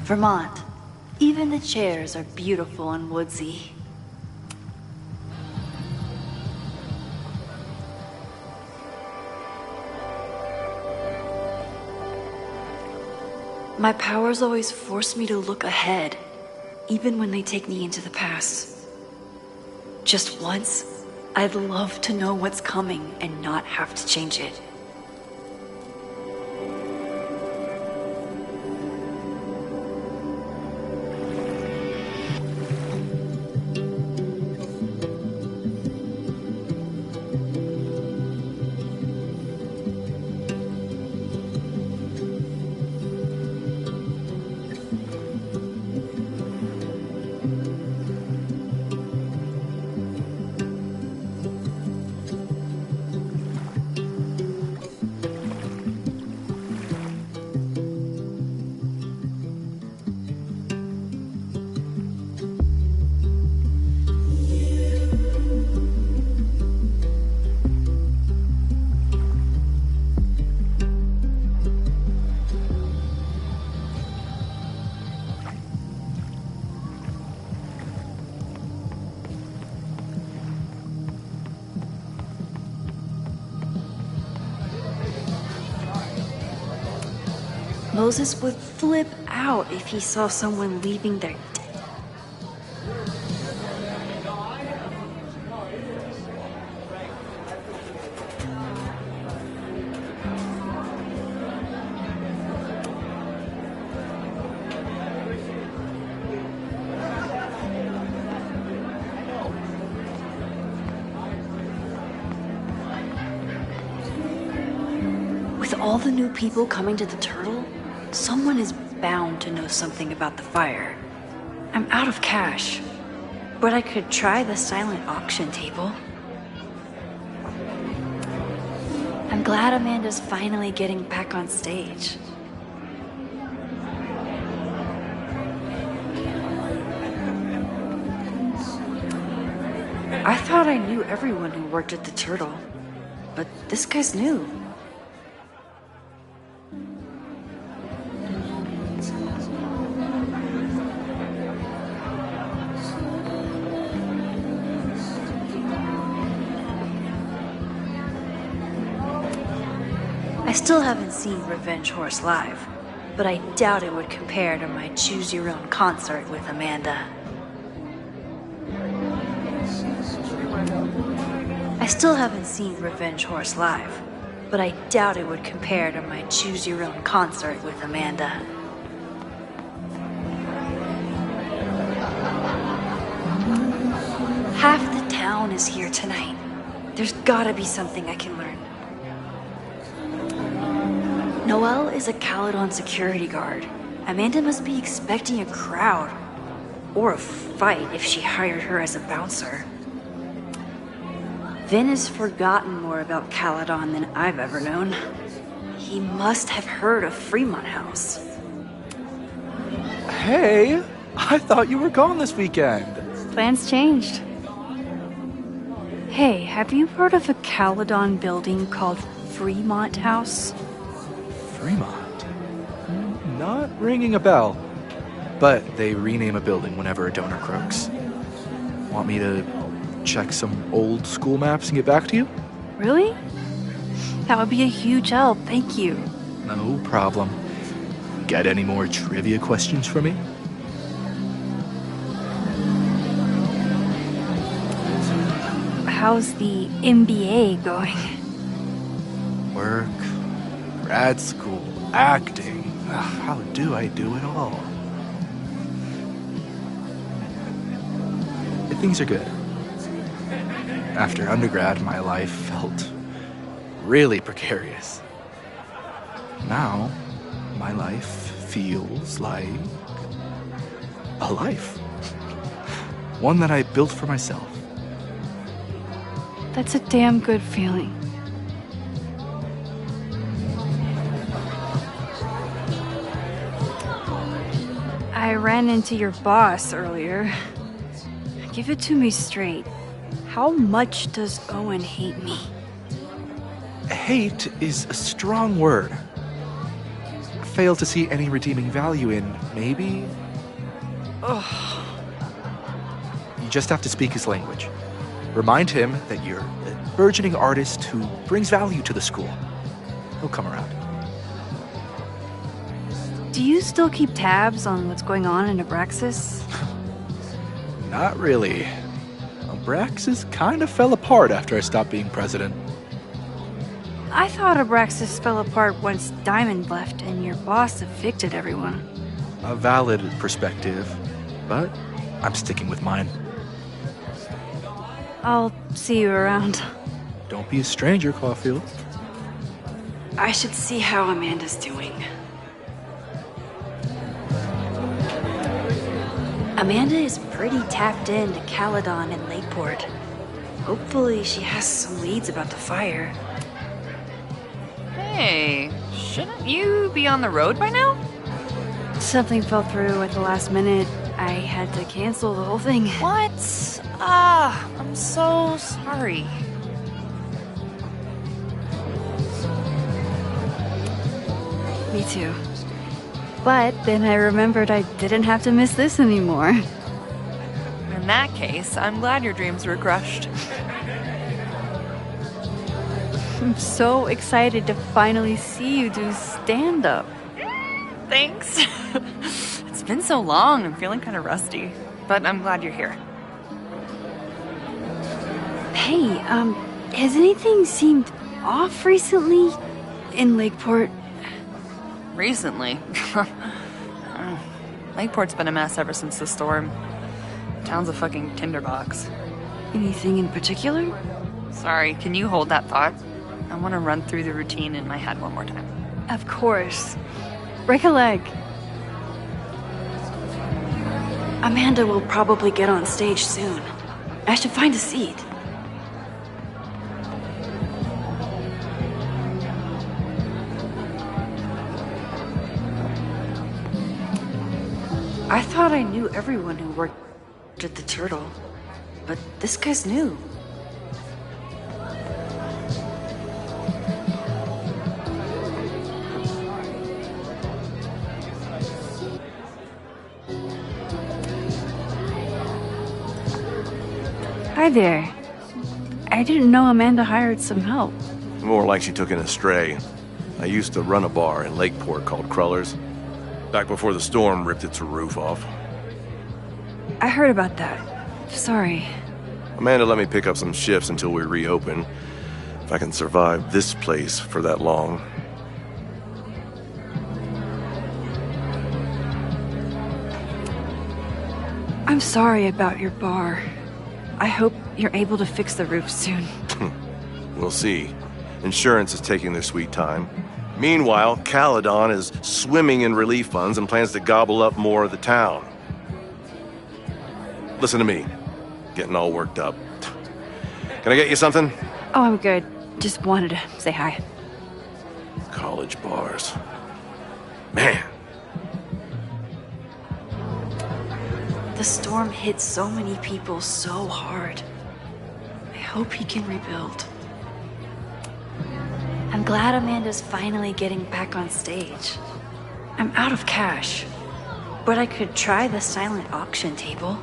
[SPEAKER 13] Vermont. Even the chairs are beautiful and woodsy. My powers always force me to look ahead, even when they take me into the past. Just once, I'd love to know what's coming and not have to change it. Moses would flip out if he saw someone leaving their dead. With all the new people coming to the Turtle, someone is bound to know something about the fire. I'm out of cash, but I could try the silent auction table. I'm glad Amanda's finally getting back on stage. I thought I knew everyone who worked at the Turtle, but this guy's new. I still haven't seen Revenge Horse live, but I doubt it would compare to my Choose Your Own concert with Amanda. I still haven't seen Revenge Horse live, but I doubt it would compare to my Choose Your Own concert with Amanda. Half the town is here tonight. There's gotta be something I can learn. Noelle is a Caledon security guard. Amanda must be expecting a crowd. Or a fight if she hired her as a bouncer. Vin has forgotten more about Caledon than I've ever known. He must have heard of Fremont House.
[SPEAKER 17] Hey, I thought you were gone this weekend.
[SPEAKER 2] Plans changed. Hey, have you heard of a Caledon building called Fremont House?
[SPEAKER 17] Fremont? Not ringing a bell. But they rename a building whenever a donor croaks. Want me to check some old school maps and get back to you?
[SPEAKER 2] Really? That would be a huge help, thank you.
[SPEAKER 17] No problem. Got any more trivia questions for me?
[SPEAKER 2] How's the MBA going?
[SPEAKER 17] Work, grad school, acting. How do I do it all? Things are good. After undergrad, my life felt really precarious. Now, my life feels like a life. One that I built for myself.
[SPEAKER 2] That's a damn good feeling. I ran into your boss earlier. Give it to me straight. How much does Owen hate me?
[SPEAKER 17] Hate is a strong word. Fail to see any redeeming value in, maybe?
[SPEAKER 2] Ugh.
[SPEAKER 17] You just have to speak his language. Remind him that you're a burgeoning artist who brings value to the school. He'll come around.
[SPEAKER 2] Do you still keep tabs on what's going on in Abraxas?
[SPEAKER 17] Not really. Abraxas kind of fell apart after I stopped being president.
[SPEAKER 2] I thought Abraxas fell apart once Diamond left and your boss evicted everyone.
[SPEAKER 17] A valid perspective, but I'm sticking with mine.
[SPEAKER 2] I'll see you around.
[SPEAKER 17] Don't be a stranger, Caulfield.
[SPEAKER 13] I should see how Amanda's doing. Amanda is pretty tapped into Caledon and Lakeport. Hopefully she has some leads about the fire.
[SPEAKER 14] Hey, shouldn't you be on the road by now?
[SPEAKER 2] Something fell through at the last minute. I had to cancel the whole thing.
[SPEAKER 14] What? I'm so sorry.
[SPEAKER 2] Me too. But then I remembered I didn't have to miss this anymore.
[SPEAKER 14] In that case, I'm glad your dreams were crushed.
[SPEAKER 2] I'm so excited to finally see you do stand-up.
[SPEAKER 14] Thanks. It's been so long, I'm feeling kind of rusty. But I'm glad you're here.
[SPEAKER 2] Hey, has anything seemed off recently in Lakeport?
[SPEAKER 14] Recently? Lakeport's been a mess ever since the storm. Town's a fucking tinderbox.
[SPEAKER 2] Anything in particular?
[SPEAKER 14] Sorry, can you hold that thought? I want to run through the routine in my head one more time.
[SPEAKER 2] Of course. Break a leg. Amanda will probably get on stage soon. I should find a seat. I thought I knew everyone who worked at the Turtle, but this guy's new. Hi there. I didn't know Amanda hired some help.
[SPEAKER 18] More like she took in a stray. I used to run a bar in Lakeport called Crullers, back before the storm ripped its roof off.
[SPEAKER 2] I heard about that. Sorry.
[SPEAKER 18] Amanda let me pick up some shifts until we reopen. If I can survive this place for that long.
[SPEAKER 2] I'm sorry about your bar. I hope you're able to fix the roof soon.
[SPEAKER 18] We'll see. Insurance is taking their sweet time. Meanwhile, Caledon is swimming in relief funds and plans to gobble up more of the town. Listen to me. Getting all worked up. Can I get you something?
[SPEAKER 2] Oh, I'm good. Just wanted to say hi.
[SPEAKER 18] College bars. Man.
[SPEAKER 2] The storm hit so many people so hard. I hope he can rebuild. I'm glad Amanda's finally getting back on stage. I'm out of cash, but I could try the silent auction table.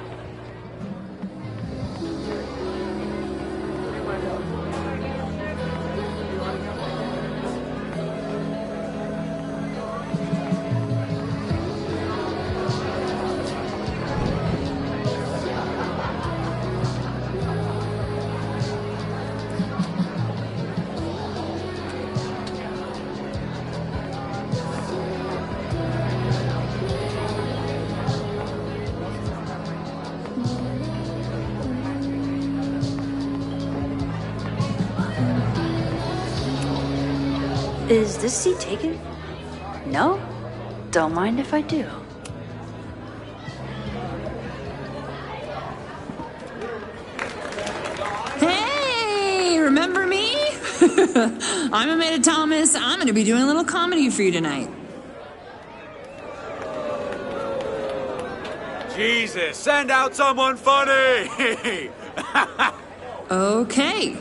[SPEAKER 2] Is this seat taken? No? Don't mind if I do.
[SPEAKER 15] Hey, remember me? I'm Amanda Thomas. I'm going to be doing a little comedy for you tonight.
[SPEAKER 5] Jesus, send out someone funny!
[SPEAKER 15] Okay.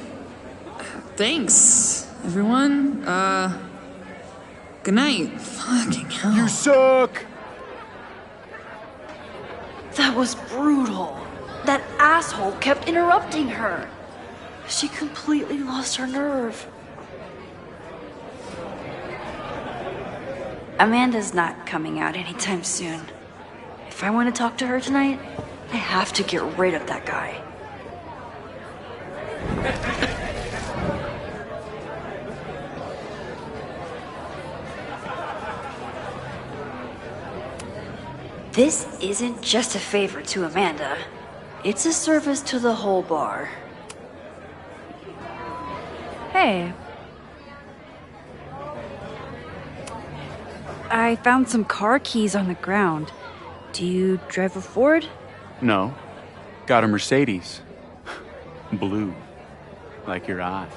[SPEAKER 15] Thanks, everyone. Good night. Fucking hell.
[SPEAKER 5] You suck!
[SPEAKER 2] That was brutal. That asshole kept interrupting her. She completely lost her nerve. Amanda's not coming out anytime soon. If I want to talk to her tonight, I have to get rid of that guy. This isn't just a favor to Amanda. It's a service to the whole bar. Hey. I found some car keys on the ground. Do you drive a Ford?
[SPEAKER 5] No. Got a Mercedes. Blue. Like your eyes.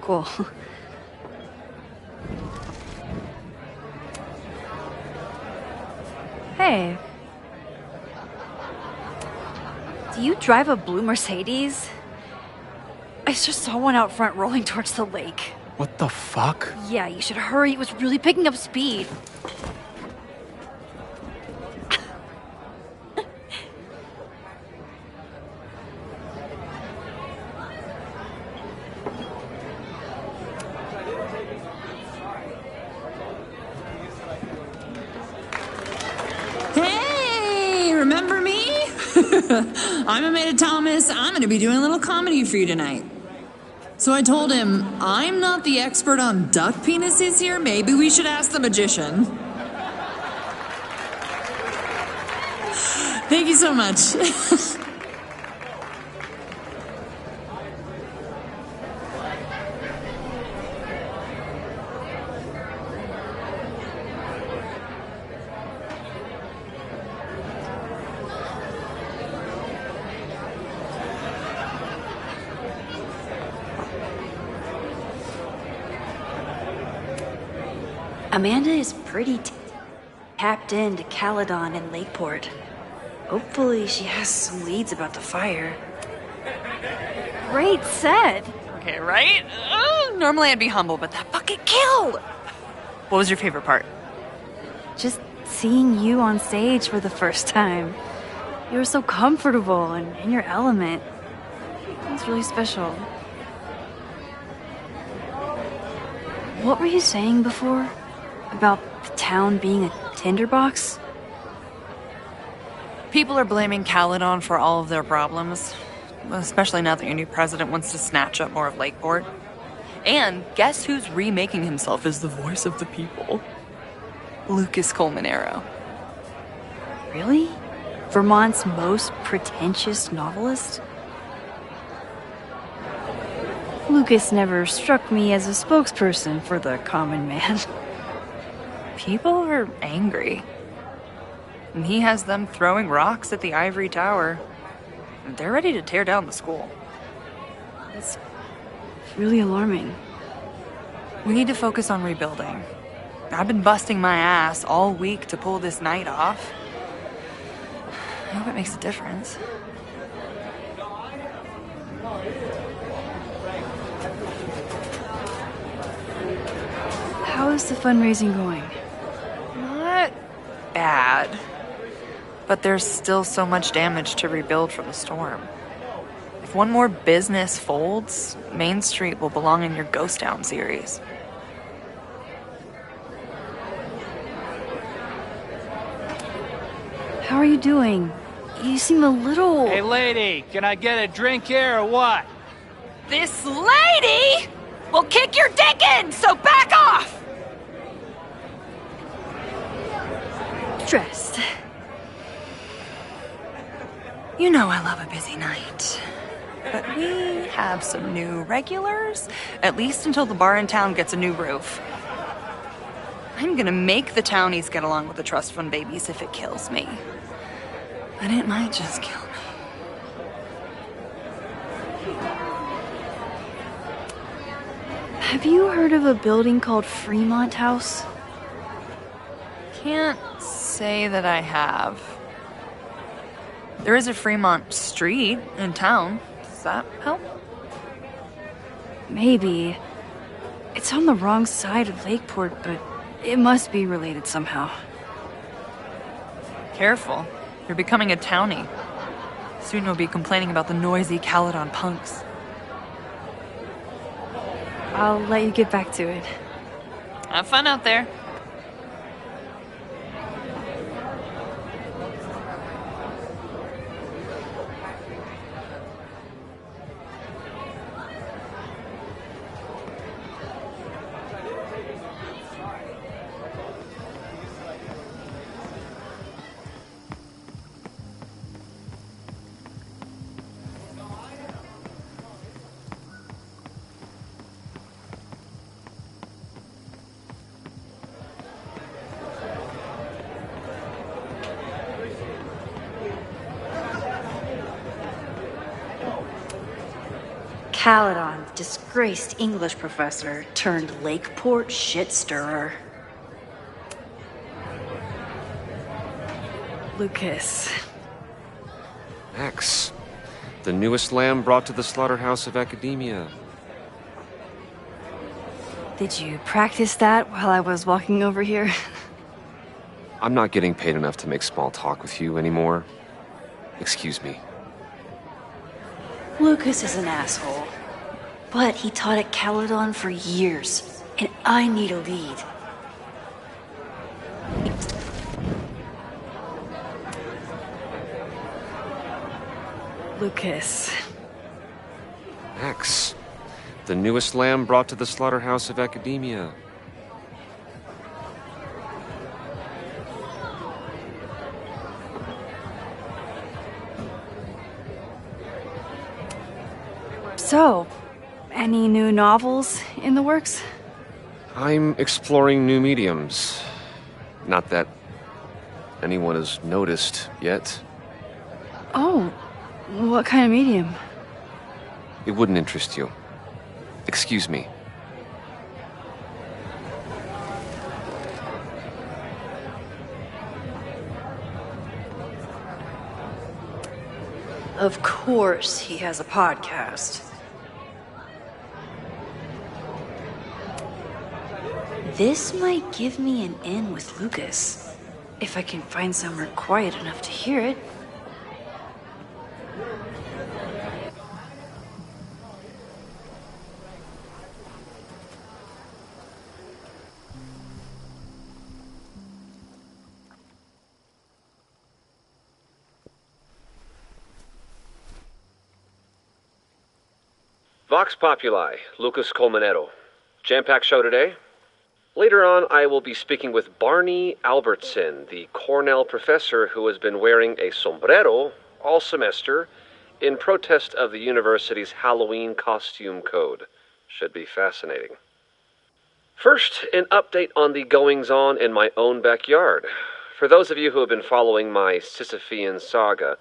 [SPEAKER 2] Cool. Hey. Do you drive a blue Mercedes? I just saw one out front rolling towards the lake.
[SPEAKER 5] What the fuck?
[SPEAKER 2] Yeah, you should hurry. It was really picking up speed.
[SPEAKER 15] Hey, remember me? I'm Amanda Thomas. I'm going to be doing a little comedy for you tonight. So I told him, I'm not the expert on duck penises here. Maybe we should ask the magician. Thank you so much.
[SPEAKER 13] Amanda is pretty tapped into Caledon and Lakeport. Hopefully she has some leads about the fire.
[SPEAKER 2] Great set.
[SPEAKER 19] Okay, right? Normally I'd be humble, but that fucking killed! What was your favorite part?
[SPEAKER 2] Just seeing you on stage for the first time. You were so comfortable and in your element. It was really special. What were you saying before? About the town being a tinderbox?
[SPEAKER 19] People are blaming Caledon for all of their problems. Especially now that your new president wants to snatch up more of Lakeport. And guess who's remaking himself as the voice of the people? Lucas Colmenero.
[SPEAKER 2] Really? Vermont's most pretentious novelist? Lucas never struck me as a spokesperson for the common man.
[SPEAKER 19] People are angry. And he has them throwing rocks at the Ivory Tower. And they're ready to tear down the school.
[SPEAKER 2] It's really alarming.
[SPEAKER 19] We need to focus on rebuilding. I've been busting my ass all week to pull this night off. I hope it makes a difference.
[SPEAKER 2] How is the fundraising going?
[SPEAKER 19] Not bad. But there's still so much damage to rebuild from the storm. If one more business folds, Main Street will belong in your Ghost Town series.
[SPEAKER 2] How are you doing? You seem a little...
[SPEAKER 20] Hey, lady, can I get a drink here or what?
[SPEAKER 19] This lady will kick your dick in, so back off!
[SPEAKER 2] Dressed.
[SPEAKER 19] You know I love a busy night. But we have some new regulars, at least until the bar in town gets a new roof. I'm gonna make the townies get along with the trust fund babies if it kills me. But it might just kill me.
[SPEAKER 2] Have you heard of a building called Fremont House?
[SPEAKER 19] Can't say that I have. There is a Fremont Street in town. Does that help?
[SPEAKER 2] Maybe. It's on the wrong side of Lakeport, but it must be related somehow.
[SPEAKER 19] Careful. You're becoming a townie. Soon you'll be complaining about the noisy Caledon punks.
[SPEAKER 2] I'll let you get back to it.
[SPEAKER 19] Have fun out there.
[SPEAKER 13] Caledon, disgraced English professor turned Lakeport shit stirrer.
[SPEAKER 2] Lucas.
[SPEAKER 21] Max, the newest lamb brought to the slaughterhouse of academia.
[SPEAKER 2] Did you practice that while I was walking over here?
[SPEAKER 21] I'm not getting paid enough to make small talk with you anymore. Excuse me.
[SPEAKER 13] Lucas is an asshole. But he taught at Caledon for years, and I need a lead.
[SPEAKER 2] Lucas.
[SPEAKER 21] Max, the newest lamb brought to the slaughterhouse of academia.
[SPEAKER 2] So, any new novels in the works?
[SPEAKER 21] I'm exploring new mediums. Not that anyone has noticed yet.
[SPEAKER 2] Oh, what kind of medium?
[SPEAKER 21] It wouldn't interest you. Excuse me.
[SPEAKER 13] Of course he has a podcast. This might give me an in with Lucas, if I can find somewhere quiet enough to hear it.
[SPEAKER 21] Vox Populi, Lucas Colmenero. Jam-packed show today. Later on, I will be speaking with Barney Albertson, the Cornell professor who has been wearing a sombrero all semester in protest of the university's Halloween costume code. Should be fascinating. First, an update on the goings-on in my own backyard. For those of you who have been following my Sisyphean saga,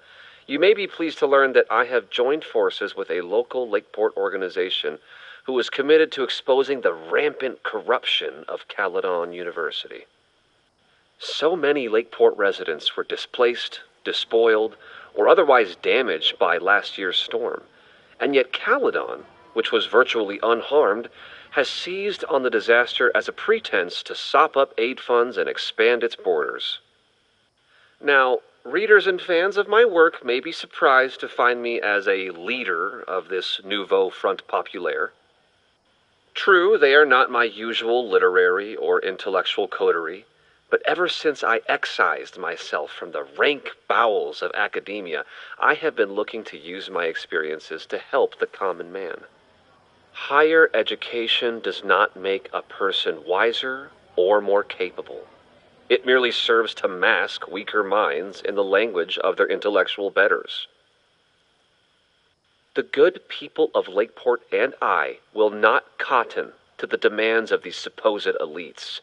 [SPEAKER 21] you may be pleased to learn that I have joined forces with a local Lakeport organization who is committed to exposing the rampant corruption of Caledon University. So many Lakeport residents were displaced, despoiled, or otherwise damaged by last year's storm, and yet Caledon, which was virtually unharmed, has seized on the disaster as a pretense to sop up aid funds and expand its borders. Now, readers and fans of my work may be surprised to find me as a leader of this nouveau front populaire. True, they are not my usual literary or intellectual coterie, but ever since I excised myself from the rank bowels of academia, I have been looking to use my experiences to help the common man. Higher education does not make a person wiser or more capable. It merely serves to mask weaker minds in the language of their intellectual betters. The good people of Lakeport and I will not cotton to the demands of these supposed elites.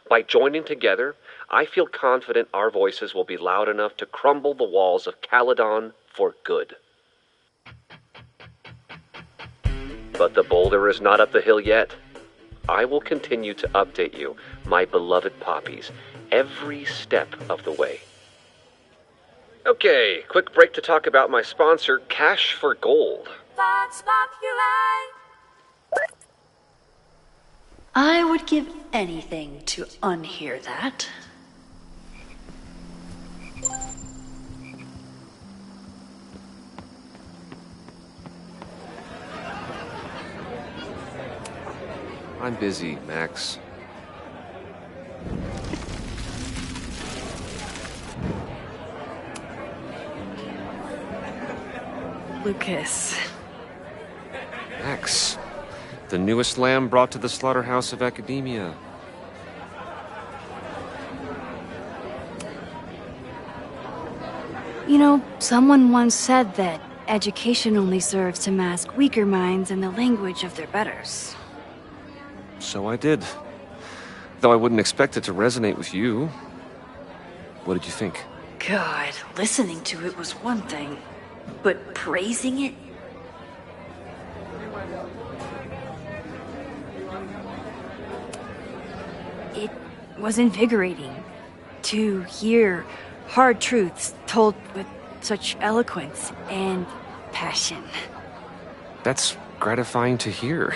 [SPEAKER 21] By joining together, I feel confident our voices will be loud enough to crumble the walls of Caledon for good. But the boulder is not up the hill yet. I will continue to update you, my beloved poppies, every step of the way. Okay, quick break to talk about my sponsor, Cash for Gold.
[SPEAKER 13] Vox Populi. I would give anything to unhear that.
[SPEAKER 21] I'm busy, Max.
[SPEAKER 2] Lucas.
[SPEAKER 21] Max, the newest lamb brought to the slaughterhouse of academia.
[SPEAKER 2] You know, someone once said that education only serves to mask weaker minds in the language of their betters.
[SPEAKER 21] So I did. Though I wouldn't expect it to resonate with you. What did you think?
[SPEAKER 13] God, listening to it was one thing, but praising it?
[SPEAKER 2] It was invigorating to hear hard truths told with such eloquence and passion.
[SPEAKER 21] That's gratifying to hear.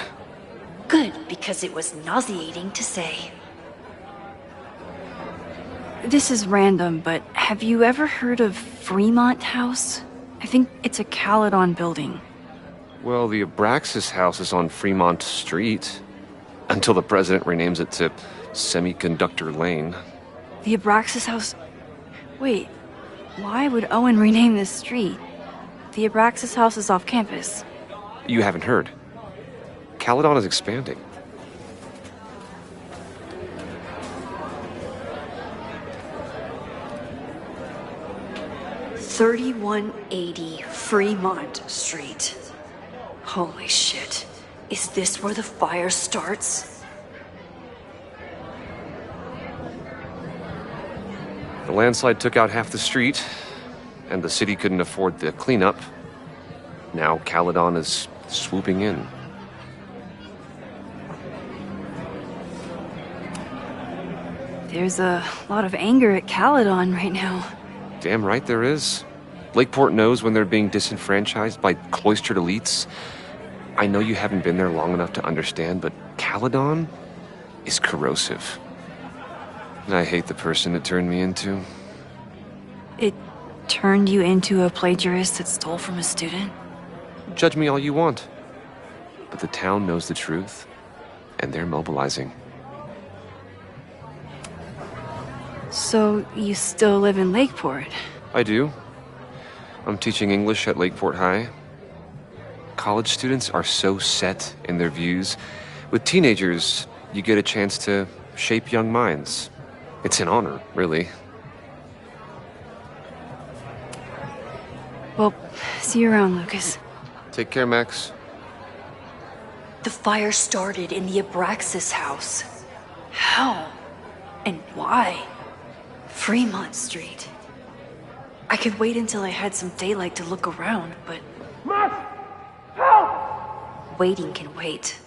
[SPEAKER 13] Good, because it was nauseating to say.
[SPEAKER 2] This is random, but have you ever heard of Fremont House? I think it's a Caledon building.
[SPEAKER 21] Well, the Abraxas house is on Fremont Street. Until the president renames it to Semiconductor Lane.
[SPEAKER 2] The Abraxas House? Wait, why would Owen rename this street? The Abraxas House is off campus.
[SPEAKER 21] You haven't heard. Caledon is expanding.
[SPEAKER 13] $3180 Fremont Street. Holy shit. Is this where the fire starts?
[SPEAKER 21] The landslide took out half the street, and the city couldn't afford the cleanup. Now Caledon is swooping in.
[SPEAKER 2] There's a lot of anger at Caledon right now.
[SPEAKER 21] Damn right there is.
[SPEAKER 6] Lakeport knows when they're being disenfranchised by cloistered elites. I know you haven't been there long enough to understand, but Caledon is corrosive. And I hate the person it turned me into.
[SPEAKER 2] It turned you into a plagiarist that stole from a student?
[SPEAKER 6] Judge me all you want. But the town knows the truth, and they're mobilizing.
[SPEAKER 2] So you still live in Lakeport?
[SPEAKER 6] I do. I'm teaching English at Lakeport High. College students are so set in their views. With teenagers, you get a chance to shape young minds. It's an honor, really.
[SPEAKER 2] Well, see you around, Lucas.
[SPEAKER 6] Take care, Max.
[SPEAKER 13] The fire started in the Abraxas house. How? And why? Fremont Street. I could wait until I had some daylight to look around, but...
[SPEAKER 5] Max! Help!
[SPEAKER 13] Waiting can wait.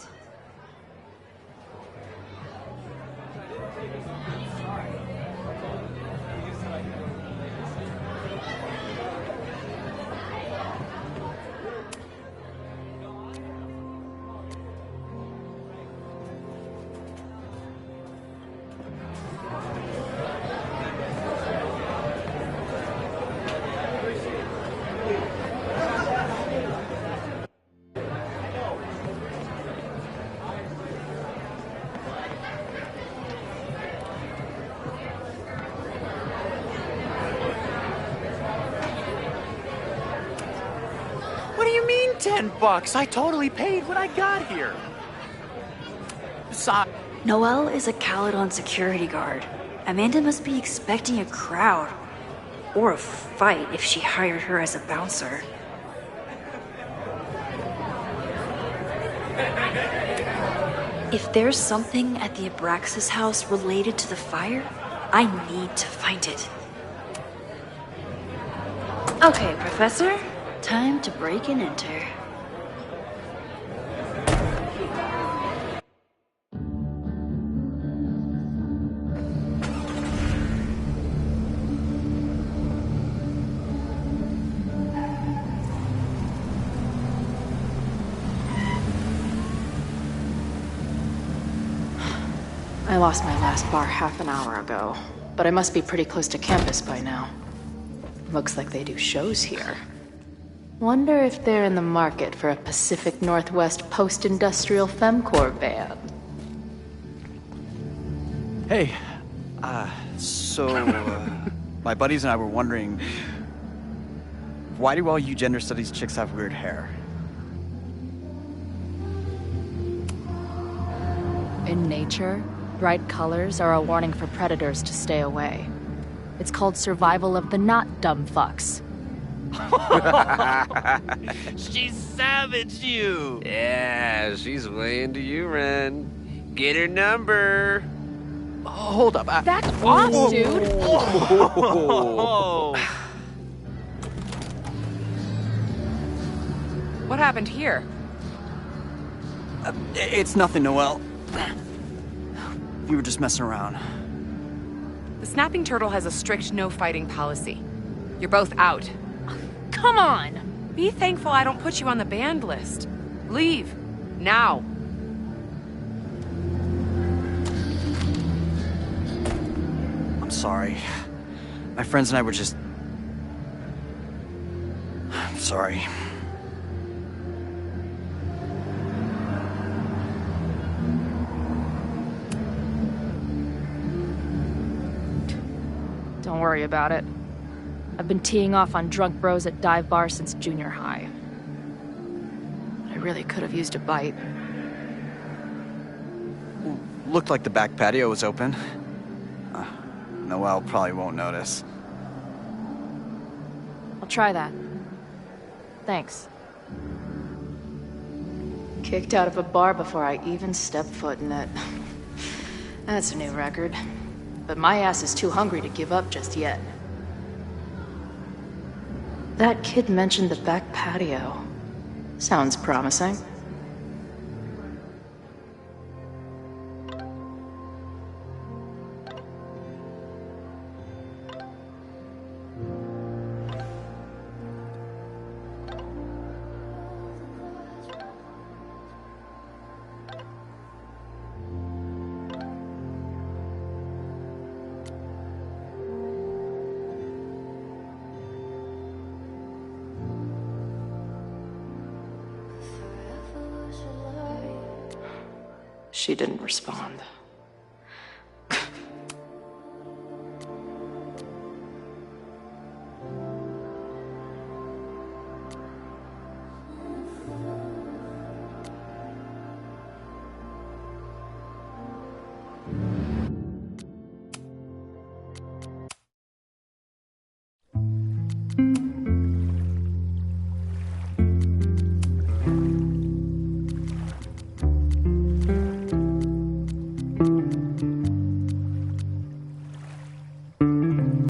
[SPEAKER 5] $10. I totally paid when I got here.
[SPEAKER 13] Noelle is a Caledon security guard. Amanda must be expecting a crowd. Or a fight if she hired her as a bouncer. If there's something at the Abraxas house related to the fire, I need to find it. Okay, Professor. Time to break and enter.
[SPEAKER 14] I lost my last bar half an hour ago, but I must be pretty close to campus by now. Looks like they do shows here. Wonder if they're in the market for a Pacific Northwest post-industrial femcore band.
[SPEAKER 22] Hey, my buddies and I were wondering, why do all you gender studies chicks have weird hair?
[SPEAKER 14] In nature, bright colors are a warning for predators to stay away. It's called survival of the not dumb fucks.
[SPEAKER 23] She savaged you!
[SPEAKER 6] Yeah, she's way into you, Ren. Get her number.
[SPEAKER 22] Hold up.
[SPEAKER 14] Back off, dude!
[SPEAKER 8] What happened here?
[SPEAKER 22] It's nothing, Noelle. We were just messing around.
[SPEAKER 8] The Snapping Turtle has a strict no-fighting policy. You're both out.
[SPEAKER 10] Come on! Be thankful I don't put you on the banned list. Leave. Now.
[SPEAKER 22] I'm sorry. My friends and I were just... I'm sorry.
[SPEAKER 14] Don't worry about it. I've been teeing off on drunk bros at dive bars since junior high. But I really could have used a bite.
[SPEAKER 22] Looked like the back patio was open. Noelle probably won't notice.
[SPEAKER 14] I'll try that. Thanks. Kicked out of a bar before I even stepped foot in it. That's a new record. But my ass is too hungry to give up just yet. That kid mentioned the back patio. Sounds promising. She didn't respond.